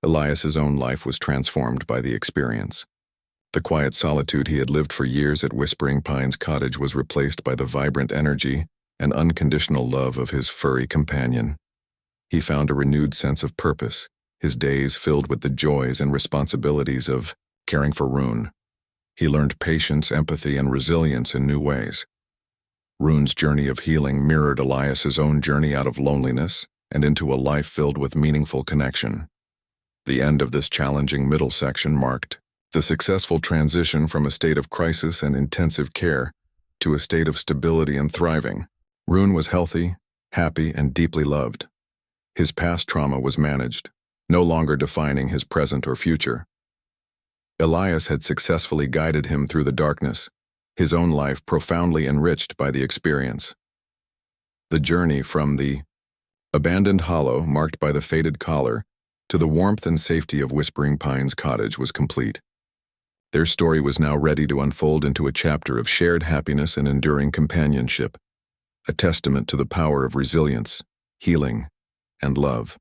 Elias's own life was transformed by the experience. The quiet solitude he had lived for years at Whispering Pines Cottage was replaced by the vibrant energy and unconditional love of his furry companion. He found a renewed sense of purpose, his days filled with the joys and responsibilities of caring for Rune. He learned patience, empathy, and resilience in new ways. Rune's journey of healing mirrored Elias's own journey out of loneliness and into a life filled with meaningful connection. The end of this challenging middle section marked the successful transition from a state of crisis and intensive care to a state of stability and thriving. Rune was healthy, happy, and deeply loved. His past trauma was managed, no longer defining his present or future. Elias had successfully guided him through the darkness, his own life profoundly enriched by the experience. The journey from the abandoned hollow marked by the faded collar to the warmth and safety of Whispering Pines cottage was complete. Their story was now ready to unfold into a chapter of shared happiness and enduring companionship, a testament to the power of resilience, healing, and love.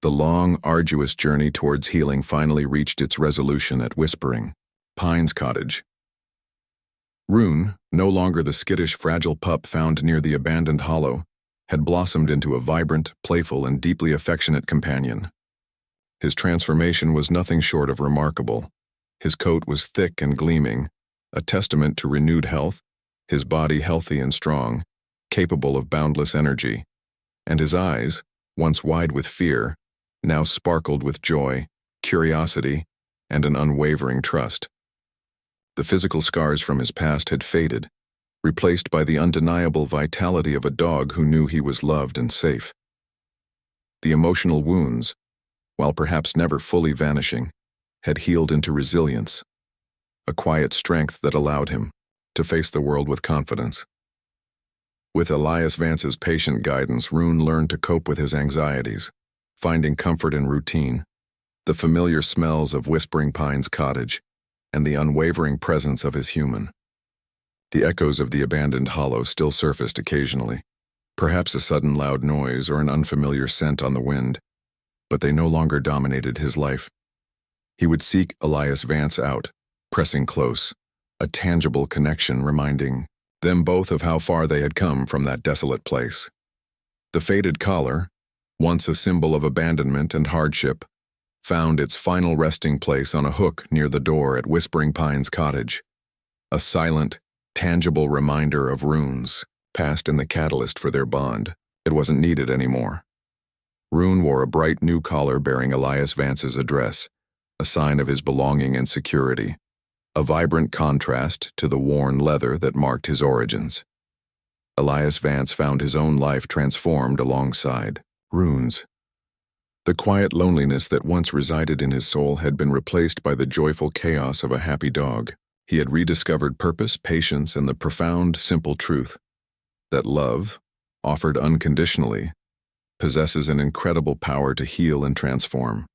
The long, arduous journey towards healing finally reached its resolution at Whispering Pines cottage. Rune, no longer the skittish, fragile pup found near the abandoned hollow, had blossomed into a vibrant, playful, and deeply affectionate companion. His transformation was nothing short of remarkable. His coat was thick and gleaming, a testament to renewed health, his body healthy and strong, capable of boundless energy, and his eyes, once wide with fear, now sparkled with joy, curiosity, and an unwavering trust. The physical scars from his past had faded, replaced by the undeniable vitality of a dog who knew he was loved and safe. The emotional wounds, while perhaps never fully vanishing, had healed into resilience, a quiet strength that allowed him to face the world with confidence. With Elias Vance's patient guidance, Rune learned to cope with his anxieties, finding comfort in routine, the familiar smells of Whispering Pines cottage, and the unwavering presence of his human. The echoes of the abandoned hollow still surfaced occasionally, perhaps a sudden loud noise or an unfamiliar scent on the wind, but they no longer dominated his life. He would seek Elias Vance out, pressing close, a tangible connection reminding them both of how far they had come from that desolate place. The faded collar, once a symbol of abandonment and hardship, found its final resting place on a hook near the door at Whispering Pines cottage, a silent, tangible reminder of Rune's past and the catalyst for their bond. It wasn't needed anymore. Rune wore a bright new collar bearing Elias Vance's address, a sign of his belonging and security, a vibrant contrast to the worn leather that marked his origins. Elias Vance found his own life transformed alongside Rune's. The quiet loneliness that once resided in his soul had been replaced by the joyful chaos of a happy dog. He had rediscovered purpose, patience, and the profound, simple truth that love, offered unconditionally, possesses an incredible power to heal and transform.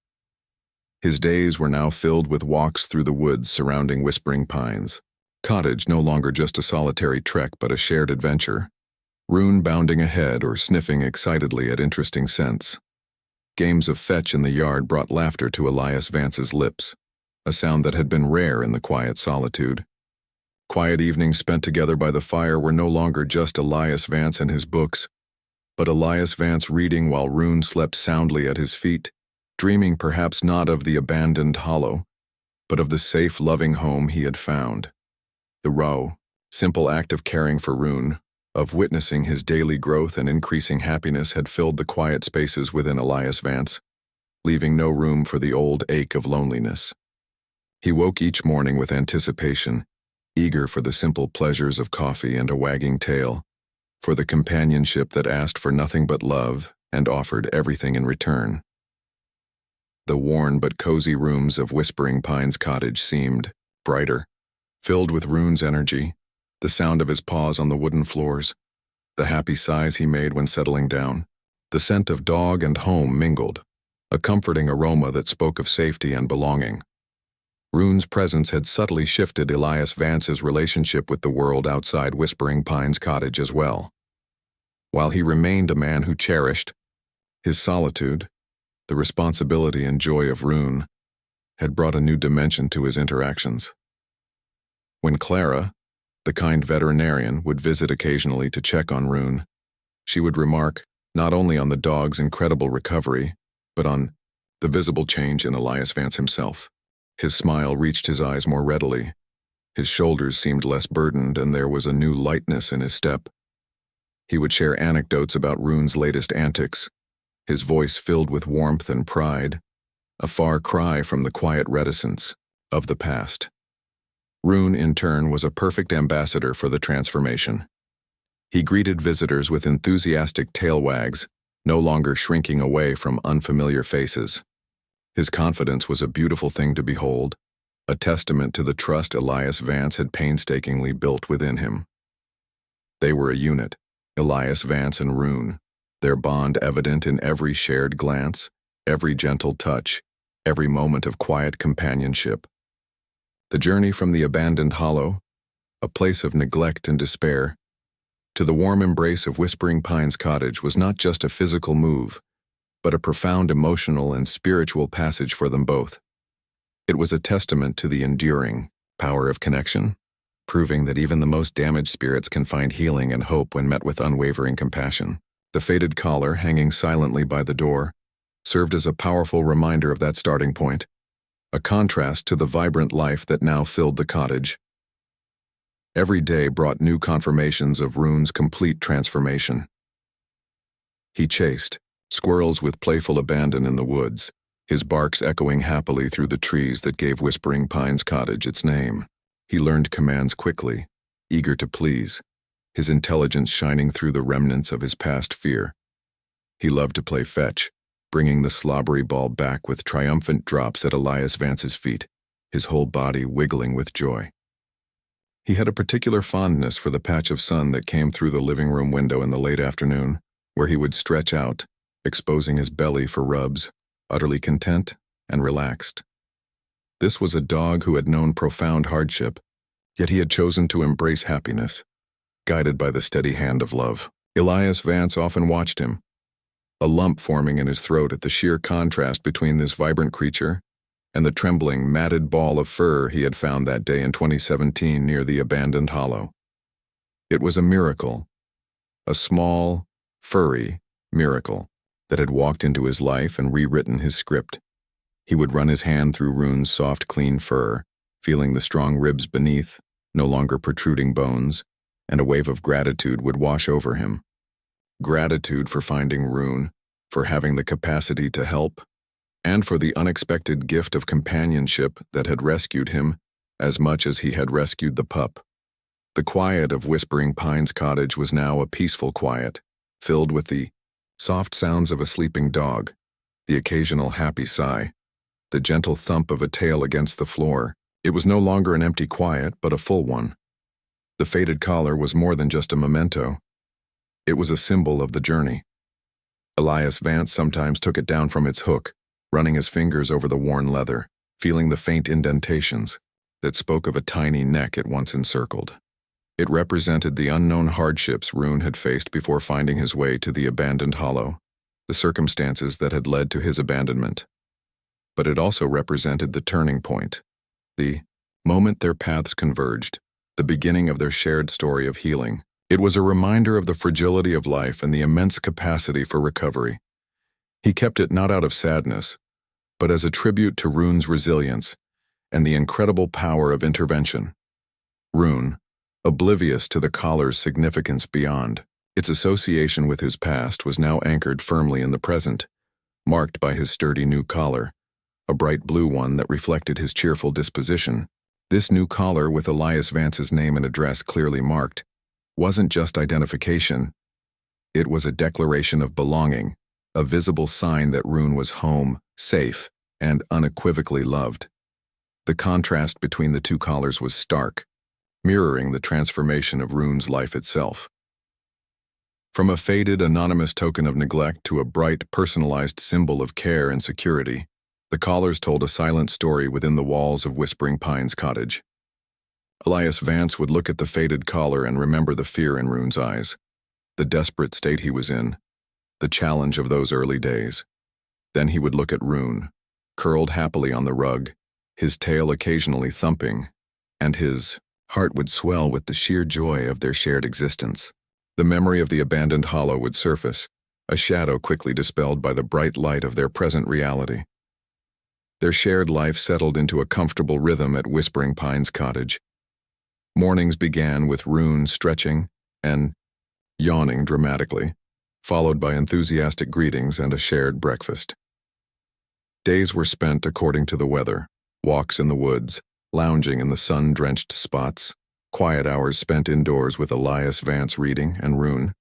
His days were now filled with walks through the woods surrounding Whispering Pines cottage, no longer just a solitary trek but a shared adventure. Rune bounding ahead or sniffing excitedly at interesting scents. Games of fetch in the yard brought laughter to Elias Vance's lips, a sound that had been rare in the quiet solitude. Quiet evenings spent together by the fire were no longer just Elias Vance and his books, but Elias Vance reading while Rune slept soundly at his feet, dreaming perhaps not of the abandoned hollow, but of the safe, loving home he had found. The raw, simple act of caring for Rune, of witnessing his daily growth and increasing happiness had filled the quiet spaces within Elias Vance, leaving no room for the old ache of loneliness. He woke each morning with anticipation, eager for the simple pleasures of coffee and a wagging tail, for the companionship that asked for nothing but love and offered everything in return. The worn but cozy rooms of Whispering Pines cottage seemed brighter, filled with Rune's energy, the sound of his paws on the wooden floors, the happy sighs he made when settling down. The scent of dog and home mingled, a comforting aroma that spoke of safety and belonging. Rune's presence had subtly shifted Elias Vance's relationship with the world outside Whispering Pines cottage as well. While he remained a man who cherished his solitude, the responsibility and joy of Rune had brought a new dimension to his interactions. When Clara, the kind veterinarian, would visit occasionally to check on Rune, she would remark not only on the dog's incredible recovery, but on the visible change in Elias Vance himself. His smile reached his eyes more readily, his shoulders seemed less burdened, and there was a new lightness in his step. He would share anecdotes about Rune's latest antics, his voice filled with warmth and pride, a far cry from the quiet reticence of the past. Rune, in turn, was a perfect ambassador for the transformation. He greeted visitors with enthusiastic tail wags, no longer shrinking away from unfamiliar faces. His confidence was a beautiful thing to behold, a testament to the trust Elias Vance had painstakingly built within him. They were a unit, Elias Vance and Rune, their bond evident in every shared glance, every gentle touch, every moment of quiet companionship. The journey from the abandoned hollow, a place of neglect and despair, to the warm embrace of Whispering Pines Cottage was not just a physical move, but a profound emotional and spiritual passage for them both. It was a testament to the enduring power of connection, proving that even the most damaged spirits can find healing and hope when met with unwavering compassion. The faded collar hanging silently by the door served as a powerful reminder of that starting point, a contrast to the vibrant life that now filled the cottage. Every day brought new confirmations of Rune's complete transformation. He chased squirrels with playful abandon in the woods, his barks echoing happily through the trees that gave Whispering Pines Cottage its name. He learned commands quickly, eager to please, his intelligence shining through the remnants of his past fear. He loved to play fetch, bringing the slobbery ball back with triumphant drops at Elias Vance's feet, his whole body wiggling with joy. He had a particular fondness for the patch of sun that came through the living room window in the late afternoon, where he would stretch out, exposing his belly for rubs, utterly content and relaxed. This was a dog who had known profound hardship, yet he had chosen to embrace happiness, guided by the steady hand of love. Elias Vance often watched him, a lump forming in his throat at the sheer contrast between this vibrant creature and the trembling, matted ball of fur he had found that day in 2017 near the abandoned hollow. It was a miracle, a small, furry miracle that had walked into his life and rewritten his script. He would run his hand through Rune's soft, clean fur, feeling the strong ribs beneath, no longer protruding bones, and a wave of gratitude would wash over him. Gratitude for finding Rune, for having the capacity to help, and for the unexpected gift of companionship that had rescued him as much as he had rescued the pup. The quiet of Whispering Pines Cottage was now a peaceful quiet, filled with the soft sounds of a sleeping dog, the occasional happy sigh, the gentle thump of a tail against the floor. It was no longer an empty quiet, but a full one. The faded collar was more than just a memento. It was a symbol of the journey. Elias Vance sometimes took it down from its hook, running his fingers over the worn leather, feeling the faint indentations that spoke of a tiny neck it once encircled. It represented the unknown hardships Rune had faced before finding his way to the abandoned hollow, the circumstances that had led to his abandonment. But it also represented the turning point, the moment their paths converged, the beginning of their shared story of healing. It was a reminder of the fragility of life and the immense capacity for recovery. He kept it not out of sadness, but as a tribute to Rune's resilience and the incredible power of intervention. Rune, oblivious to the collar's significance beyond, its association with his past was now anchored firmly in the present, marked by his sturdy new collar, a bright blue one that reflected his cheerful disposition. This new collar with Elias Vance's name and address clearly marked wasn't just identification. It was a declaration of belonging, a visible sign that Rune was home, safe, and unequivocally loved. The contrast between the two collars was stark, mirroring the transformation of Rune's life itself. From a faded, anonymous token of neglect to a bright, personalized symbol of care and security, the collars told a silent story within the walls of Whispering Pines Cottage. Elias Vance would look at the faded collar and remember the fear in Rune's eyes, the desperate state he was in, the challenge of those early days. Then he would look at Rune, curled happily on the rug, his tail occasionally thumping, and his heart would swell with the sheer joy of their shared existence. The memory of the abandoned hollow would surface, a shadow quickly dispelled by the bright light of their present reality. Their shared life settled into a comfortable rhythm at Whispering Pines Cottage. Mornings began with Rune stretching and yawning dramatically, followed by enthusiastic greetings and a shared breakfast. Days were spent according to the weather, walks in the woods, lounging in the sun-drenched spots, quiet hours spent indoors with Elias Vance reading and Rune,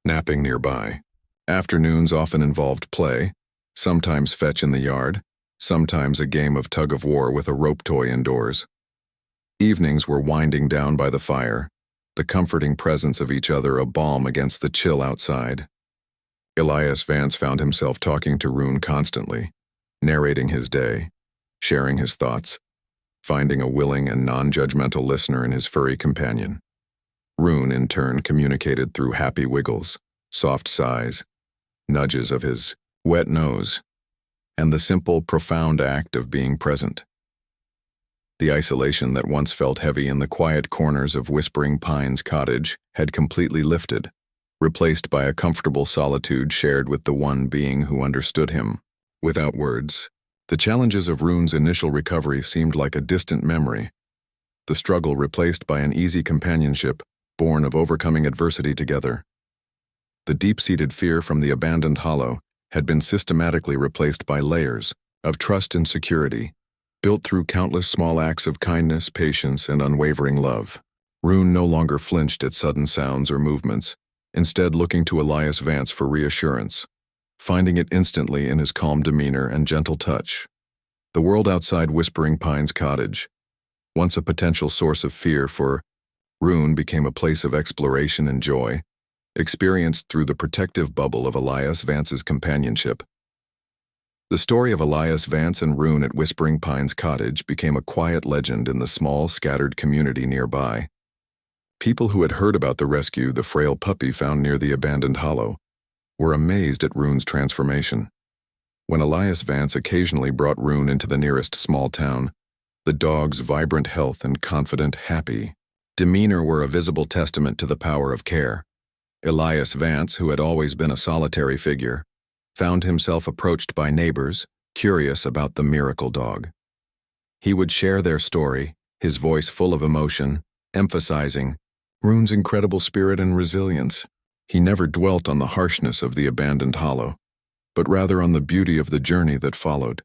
napping nearby. Afternoons often involved play, sometimes fetch in the yard, sometimes a game of tug-of-war with a rope toy indoors. Evenings were winding down by the fire, the comforting presence of each other a balm against the chill outside. Elias Vance found himself talking to Rune constantly, narrating his day, sharing his thoughts, finding a willing and non-judgmental listener in his furry companion. Rune, in turn, communicated through happy wiggles, soft sighs, nudges of his wet nose, and the simple, profound act of being present. The isolation that once felt heavy in the quiet corners of Whispering Pines cottage had completely lifted, replaced by a comfortable solitude shared with the one being who understood him. Without words, the challenges of Rune's initial recovery seemed like a distant memory, the struggle replaced by an easy companionship born of overcoming adversity together. The deep-seated fear from the abandoned hollow had been systematically replaced by layers of trust and security, built through countless small acts of kindness, patience, and unwavering love. Rune no longer flinched at sudden sounds or movements, instead looking to Elias Vance for reassurance, finding it instantly in his calm demeanor and gentle touch. The world outside Whispering Pines cottage, once a potential source of fear for Rune, became a place of exploration and joy, experienced through the protective bubble of Elias Vance's companionship. The story of Elias Vance and Rune at Whispering Pines cottage became a quiet legend in the small, scattered community nearby. People who had heard about the rescue the frail puppy found near the abandoned hollow were amazed at Rune's transformation. When Elias Vance occasionally brought Rune into the nearest small town, the dog's vibrant health and confident, happy demeanor were a visible testament to the power of care. Elias Vance, who had always been a solitary figure, found himself approached by neighbors, curious about the miracle dog. He would share their story, his voice full of emotion, emphasizing Rune's incredible spirit and resilience. He never dwelt on the harshness of the abandoned hollow, but rather on the beauty of the journey that followed,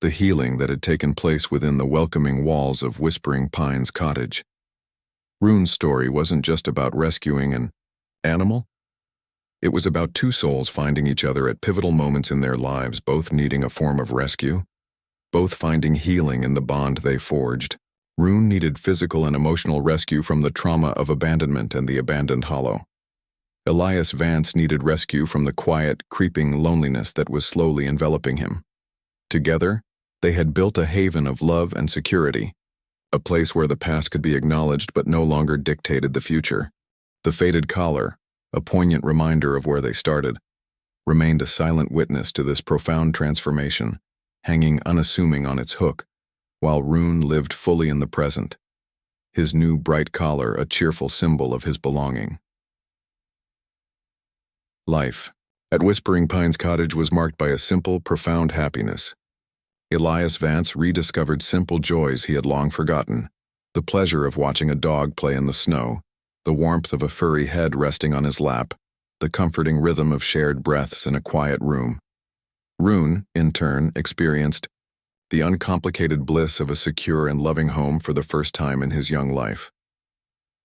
the healing that had taken place within the welcoming walls of Whispering Pines cottage. Rune's story wasn't just about rescuing an animal. It was about two souls finding each other at pivotal moments in their lives, both needing a form of rescue, both finding healing in the bond they forged. Rune needed physical and emotional rescue from the trauma of abandonment and the abandoned hollow. Elias Vance needed rescue from the quiet, creeping loneliness that was slowly enveloping him. Together, they had built a haven of love and security, a place where the past could be acknowledged but no longer dictated the future. The faded collar, a poignant reminder of where they started, remained a silent witness to this profound transformation, hanging unassuming on its hook, while Rune lived fully in the present, his new bright collar a cheerful symbol of his belonging. Life at Whispering Pines cottage was marked by a simple, profound happiness. Elias Vance rediscovered simple joys he had long forgotten, the pleasure of watching a dog play in the snow, the warmth of a furry head resting on his lap, the comforting rhythm of shared breaths in a quiet room. Rune, in turn, experienced the uncomplicated bliss of a secure and loving home for the first time in his young life.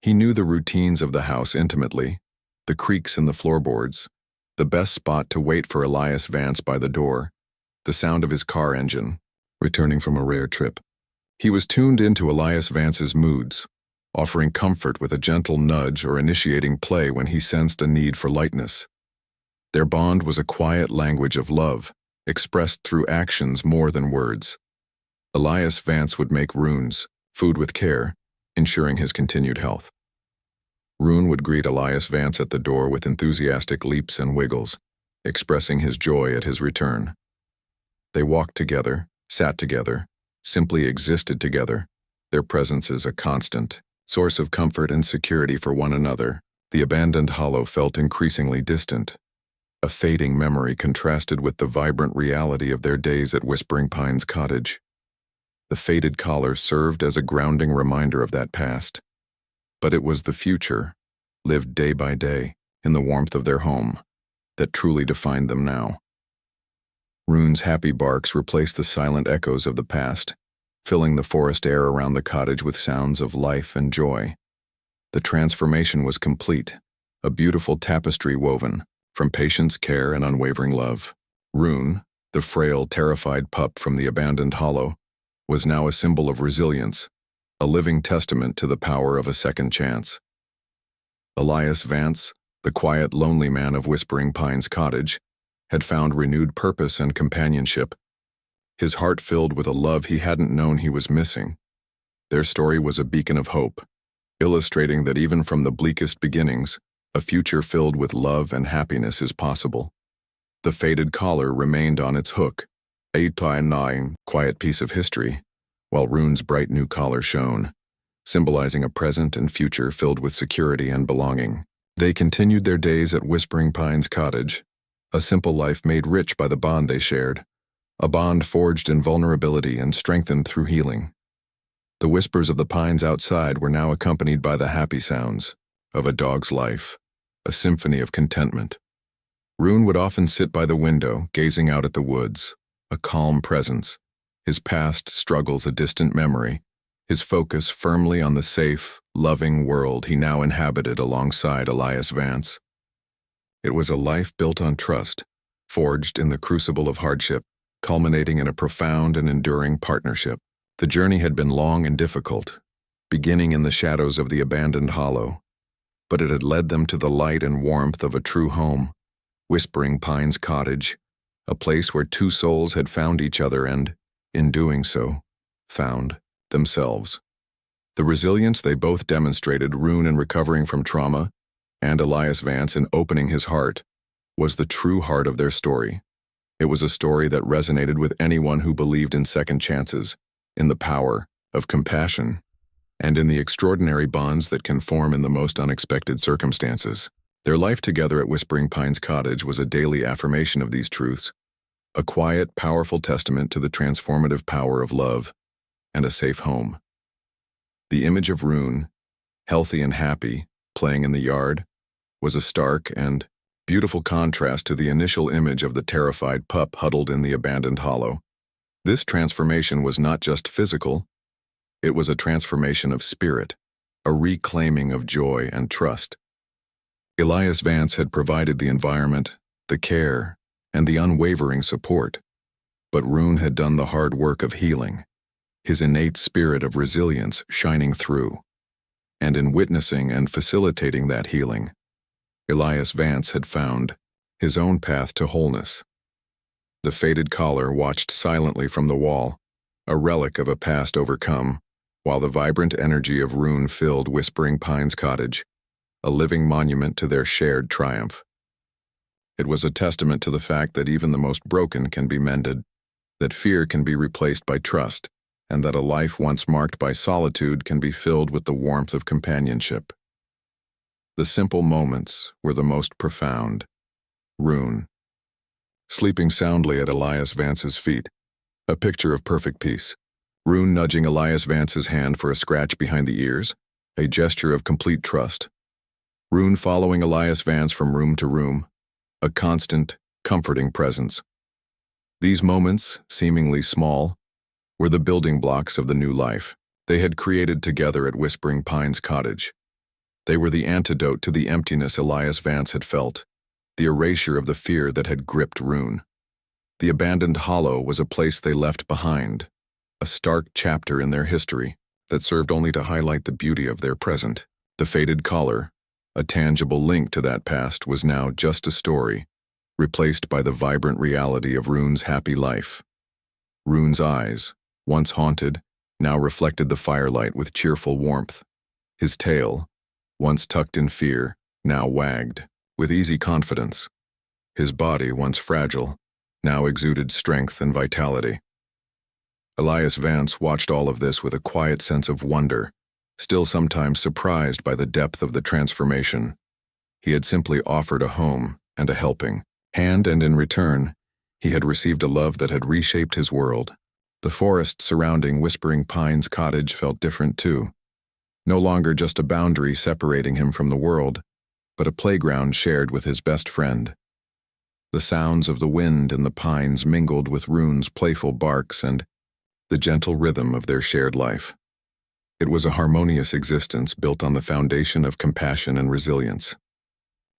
He knew the routines of the house intimately, the creaks in the floorboards, the best spot to wait for Elias Vance by the door, the sound of his car engine, returning from a rare trip. He was tuned into Elias Vance's moods, offering comfort with a gentle nudge or initiating play when he sensed a need for lightness. Their bond was a quiet language of love, expressed through actions more than words. Elias Vance would make Rune's food with care, ensuring his continued health. Rune would greet Elias Vance at the door with enthusiastic leaps and wiggles, expressing his joy at his return. They walked together, sat together, simply existed together, their presences a constant source of comfort and security for one another. The abandoned hollow felt increasingly distant, a fading memory contrasted with the vibrant reality of their days at Whispering Pines cottage. The faded collar served as a grounding reminder of that past, but it was the future, lived day by day, in the warmth of their home. that truly defined them now. Rune's happy barks replaced the silent echoes of the past, filling the forest air around the cottage with sounds of life and joy. The transformation was complete, a beautiful tapestry woven from patience, care, and unwavering love. Rune, the frail, terrified pup from the abandoned hollow, was now a symbol of resilience, a living testament to the power of a second chance. Elias Vance, the quiet, lonely man of Whispering Pines Cottage, had found renewed purpose and companionship, his heart filled with a love he hadn't known he was missing. Their story was a beacon of hope, illustrating that even from the bleakest beginnings, a future filled with love and happiness is possible. The faded collar remained on its hook, a quiet piece of history, while Rune's bright new collar shone, symbolizing a present and future filled with security and belonging. They continued their days at Whispering Pines Cottage, a simple life made rich by the bond they shared, a bond forged in vulnerability and strengthened through healing. The whispers of the pines outside were now accompanied by the happy sounds of a dog's life, a symphony of contentment. Rune would often sit by the window, gazing out at the woods, a calm presence, his past struggles a distant memory, his focus firmly on the safe, loving world he now inhabited alongside Elias Vance. It was a life built on trust, forged in the crucible of hardship, culminating in a profound and enduring partnership. The journey had been long and difficult, beginning in the shadows of the abandoned hollow, but it had led them to the light and warmth of a true home, Whispering Pines Cottage, a place where two souls had found each other and, in doing so, found themselves. The resilience they both demonstrated, Rune in recovering from trauma, and Elias Vance in opening his heart, was the true heart of their story. It was a story that resonated with anyone who believed in second chances, in the power of compassion, and in the extraordinary bonds that can form in the most unexpected circumstances. Their life together at Whispering Pines Cottage was a daily affirmation of these truths, a quiet, powerful testament to the transformative power of love and a safe home. The image of Rune, healthy and happy, playing in the yard, was a stark and beautiful contrast to the initial image of the terrified pup huddled in the abandoned hollow. This transformation was not just physical, it was a transformation of spirit, a reclaiming of joy and trust. Elias Vance had provided the environment, the care, and the unwavering support, but Rune had done the hard work of healing, his innate spirit of resilience shining through. And in witnessing and facilitating that healing, Elias Vance had found his own path to wholeness. The faded collar watched silently from the wall, a relic of a past overcome, while the vibrant energy of Rune filled Whispering Pines Cottage, a living monument to their shared triumph. It was a testament to the fact that even the most broken can be mended, that fear can be replaced by trust, and that a life once marked by solitude can be filled with the warmth of companionship. The simple moments were the most profound. Rune, sleeping soundly at Elias Vance's feet, a picture of perfect peace. Rune nudging Elias Vance's hand for a scratch behind the ears, a gesture of complete trust. Rune following Elias Vance from room to room, a constant, comforting presence. These moments, seemingly small, were the building blocks of the new life they had created together at Whispering Pines Cottage. They were the antidote to the emptiness Elias Vance had felt, the erasure of the fear that had gripped Rune. The abandoned hollow was a place they left behind, a stark chapter in their history that served only to highlight the beauty of their present. The faded collar, a tangible link to that past, was now just a story, replaced by the vibrant reality of Rune's happy life. Rune's eyes, once haunted, now reflected the firelight with cheerful warmth. His tail, once tucked in fear, now wagged with easy confidence. His body, once fragile, now exuded strength and vitality. Elias Vance watched all of this with a quiet sense of wonder, still sometimes surprised by the depth of the transformation. He had simply offered a home and a helping hand, and in return, he had received a love that had reshaped his world. The forest surrounding Whispering Pines Cottage felt different too. No longer just a boundary separating him from the world, but a playground shared with his best friend. The sounds of the wind in the pines mingled with Rune's playful barks and the gentle rhythm of their shared life. It was a harmonious existence built on the foundation of compassion and resilience.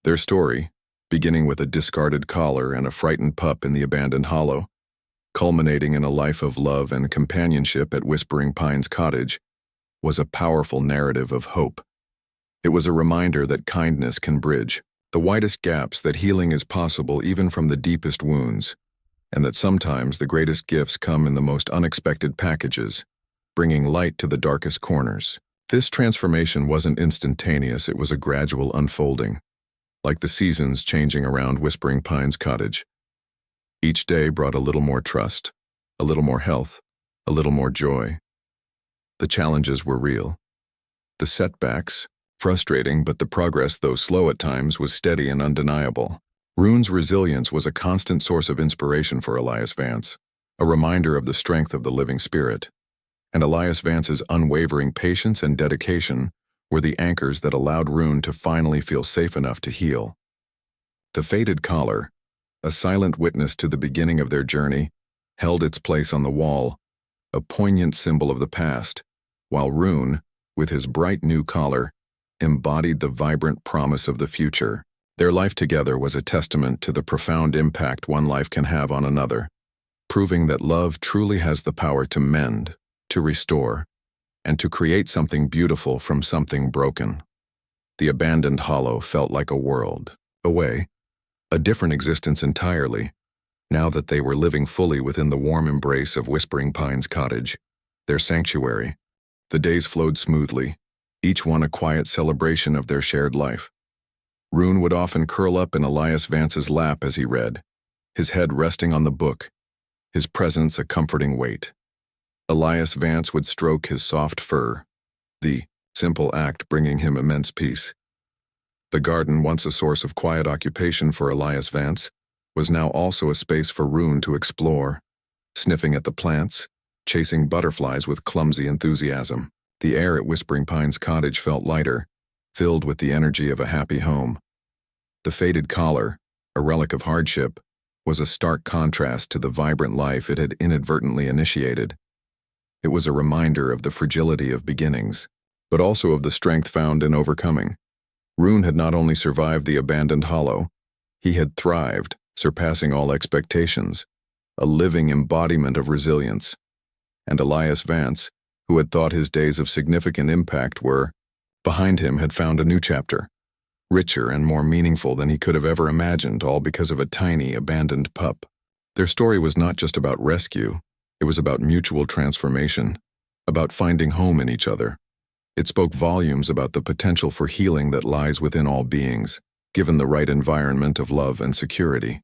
Their story, beginning with a discarded collar and a frightened pup in the abandoned hollow, culminating in a life of love and companionship at Whispering Pines Cottage, was a powerful narrative of hope. It was a reminder that kindness can bridge the widest gaps, that healing is possible even from the deepest wounds, and that sometimes the greatest gifts come in the most unexpected packages, bringing light to the darkest corners. This transformation wasn't instantaneous, it was a gradual unfolding, like the seasons changing around Whispering Pines Cottage. Each day brought a little more trust, a little more health, a little more joy. The challenges were real. The setbacks, frustrating, but the progress, though slow at times, was steady and undeniable. Rune's resilience was a constant source of inspiration for Elias Vance, a reminder of the strength of the living spirit. And Elias Vance's unwavering patience and dedication were the anchors that allowed Rune to finally feel safe enough to heal. The faded collar, a silent witness to the beginning of their journey, held its place on the wall, a poignant symbol of the past, while Rune, with his bright new collar, embodied the vibrant promise of the future. Their life together was a testament to the profound impact one life can have on another, proving that love truly has the power to mend, to restore, and to create something beautiful from something broken. The abandoned hollow felt like a world away, a different existence entirely, now that they were living fully within the warm embrace of Whispering Pines Cottage, their sanctuary. The days flowed smoothly, each one a quiet celebration of their shared life. Rune would often curl up in Elias Vance's lap as he read, his head resting on the book, his presence a comforting weight. Elias Vance would stroke his soft fur, the simple act bringing him immense peace. The garden, once a source of quiet occupation for Elias Vance, was now also a space for Rune to explore, sniffing at the plants, chasing butterflies with clumsy enthusiasm. The air at Whispering Pines Cottage felt lighter, filled with the energy of a happy home. The faded collar, a relic of hardship, was a stark contrast to the vibrant life it had inadvertently initiated. It was a reminder of the fragility of beginnings, but also of the strength found in overcoming. Rune had not only survived the abandoned hollow, he had thrived, surpassing all expectations, a living embodiment of resilience. And Elias Vance, who had thought his days of significant impact were behind him, had found a new chapter, richer and more meaningful than he could have ever imagined, all because of a tiny, abandoned pup. Their story was not just about rescue, it was about mutual transformation, about finding home in each other. It spoke volumes about the potential for healing that lies within all beings, given the right environment of love and security.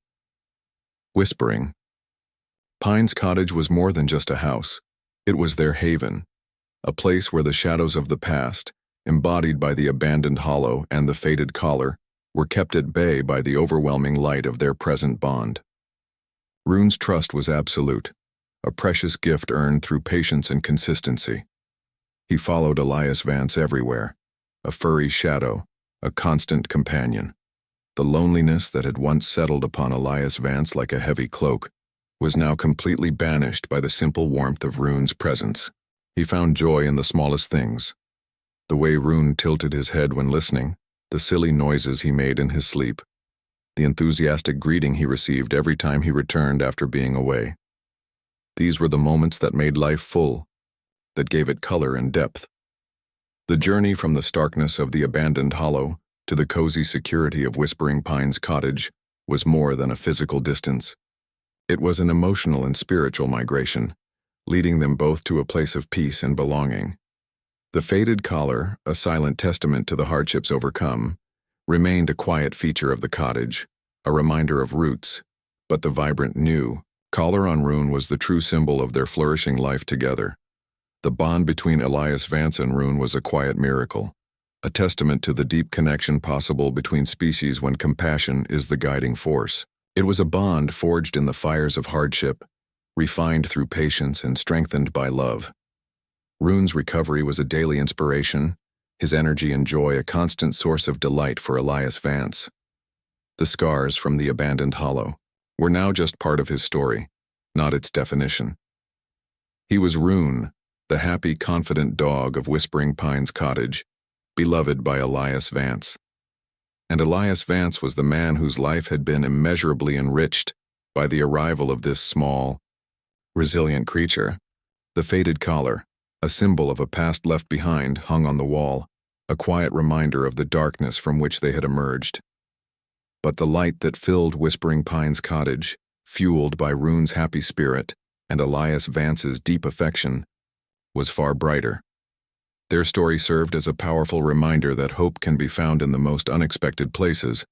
Whispering Pines Cottage was more than just a house. It was their haven, a place where the shadows of the past, embodied by the abandoned hollow and the faded collar, were kept at bay by the overwhelming light of their present bond. Rune's trust was absolute, a precious gift earned through patience and consistency. He followed Elias Vance everywhere, a furry shadow, a constant companion. The loneliness that had once settled upon Elias Vance like a heavy cloak was now completely banished by the simple warmth of Rune's presence. He found joy in the smallest things. The way Rune tilted his head when listening, the silly noises he made in his sleep, the enthusiastic greeting he received every time he returned after being away. These were the moments that made life full, that gave it color and depth. The journey from the starkness of the abandoned hollow to the cozy security of Whispering Pines Cottage was more than a physical distance. It was an emotional and spiritual migration, leading them both to a place of peace and belonging. The faded collar, a silent testament to the hardships overcome, remained a quiet feature of the cottage, a reminder of roots, but the vibrant new collar on Rune was the true symbol of their flourishing life together. The bond between Elias Vance and Rune was a quiet miracle, a testament to the deep connection possible between species when compassion is the guiding force. It was a bond forged in the fires of hardship, refined through patience and strengthened by love. Rune's recovery was a daily inspiration, his energy and joy a constant source of delight for Elias Vance. The scars from the abandoned hollow, were now just part of his story, not its definition. He was Rune, the happy, confident dog of Whispering Pines Cottage, beloved by Elias Vance. And Elias Vance was the man whose life had been immeasurably enriched by the arrival of this small, resilient creature. The faded collar, a symbol of a past left behind, hung on the wall, a quiet reminder of the darkness from which they had emerged. But the light that filled Whispering Pines Cottage, fueled by Rune's happy spirit and Elias Vance's deep affection, was far brighter. Their story served as a powerful reminder that hope can be found in the most unexpected places,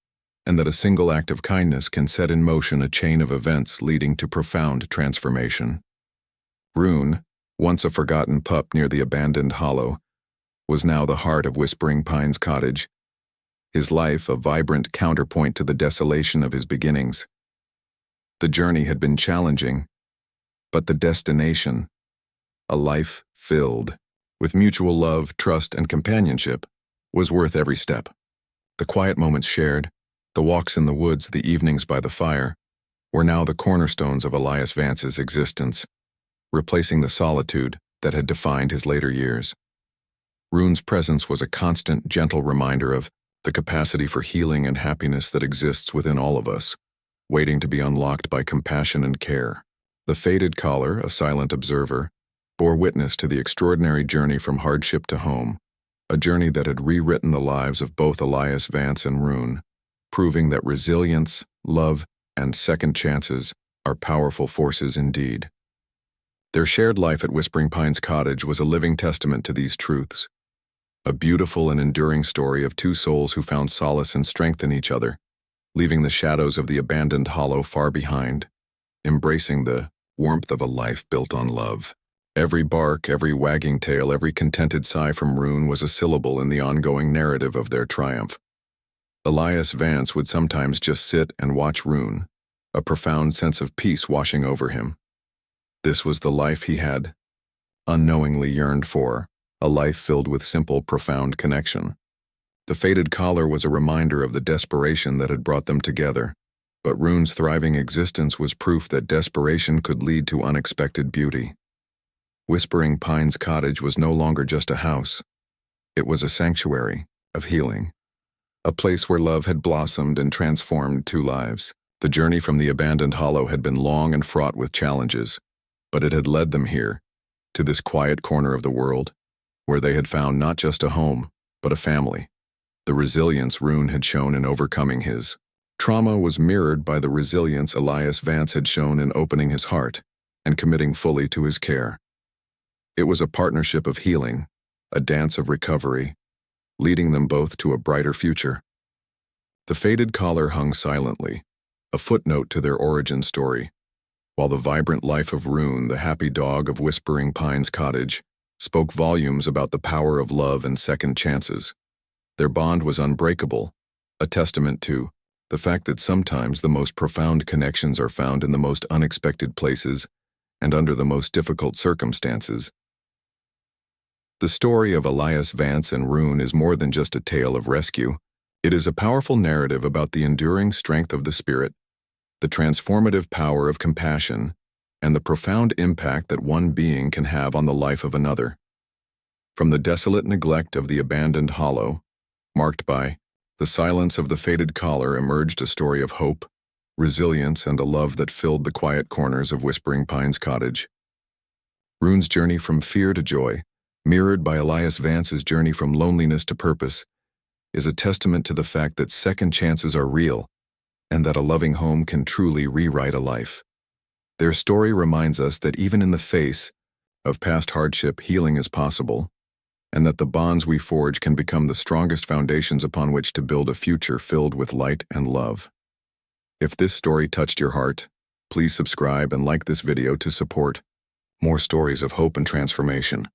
and that a single act of kindness can set in motion a chain of events leading to profound transformation. Rune, once a forgotten pup near the abandoned hollow, was now the heart of Whispering Pines Cottage, his life a vibrant counterpoint to the desolation of his beginnings. The journey had been challenging, but the destination, a life filled with mutual love, trust, and companionship, was worth every step. The quiet moments shared, the walks in the woods, the evenings by the fire, were now the cornerstones of Elias Vance's existence, replacing the solitude that had defined his later years. Rune's presence was a constant, gentle reminder of the capacity for healing and happiness that exists within all of us, waiting to be unlocked by compassion and care. The faded collar, a silent observer, bore witness to the extraordinary journey from hardship to home, a journey that had rewritten the lives of both Elias Vance and Rune, proving that resilience, love, and second chances are powerful forces indeed. Their shared life at Whispering Pines Cottage was a living testament to these truths, a beautiful and enduring story of two souls who found solace and strength in each other, leaving the shadows of the abandoned hollow far behind, embracing the warmth of a life built on love. Every bark, every wagging tail, every contented sigh from Rune was a syllable in the ongoing narrative of their triumph. Elias Vance would sometimes just sit and watch Rune, a profound sense of peace washing over him. This was the life he had unknowingly yearned for, a life filled with simple, profound connection. The faded collar was a reminder of the desperation that had brought them together, but Rune's thriving existence was proof that desperation could lead to unexpected beauty. Whispering Pines Cottage was no longer just a house. It was a sanctuary of healing, a place where love had blossomed and transformed two lives. The journey from the abandoned hollow had been long and fraught with challenges, but it had led them here, to this quiet corner of the world, where they had found not just a home, but a family. The resilience Rune had shown in overcoming his trauma was mirrored by the resilience Elias Vance had shown in opening his heart and committing fully to his care. It was a partnership of healing, a dance of recovery, leading them both to a brighter future. The faded collar hung silently, a footnote to their origin story, while the vibrant life of Rune, the happy dog of Whispering Pines Cottage, spoke volumes about the power of love and second chances. Their bond was unbreakable, a testament to the fact that sometimes the most profound connections are found in the most unexpected places and under the most difficult circumstances. The story of Elias Vance and Rune is more than just a tale of rescue. It is a powerful narrative about the enduring strength of the spirit, the transformative power of compassion, and the profound impact that one being can have on the life of another. From the desolate neglect of the abandoned hollow, marked by the silence of the faded collar, emerged a story of hope, resilience, and a love that filled the quiet corners of Whispering Pines Cottage. Rune's journey from fear to joy, mirrored by Elias Vance's journey from loneliness to purpose, is a testament to the fact that second chances are real and that a loving home can truly rewrite a life. Their story reminds us that even in the face of past hardship, healing is possible, and that the bonds we forge can become the strongest foundations upon which to build a future filled with light and love. If this story touched your heart, please subscribe and like this video to support more stories of hope and transformation.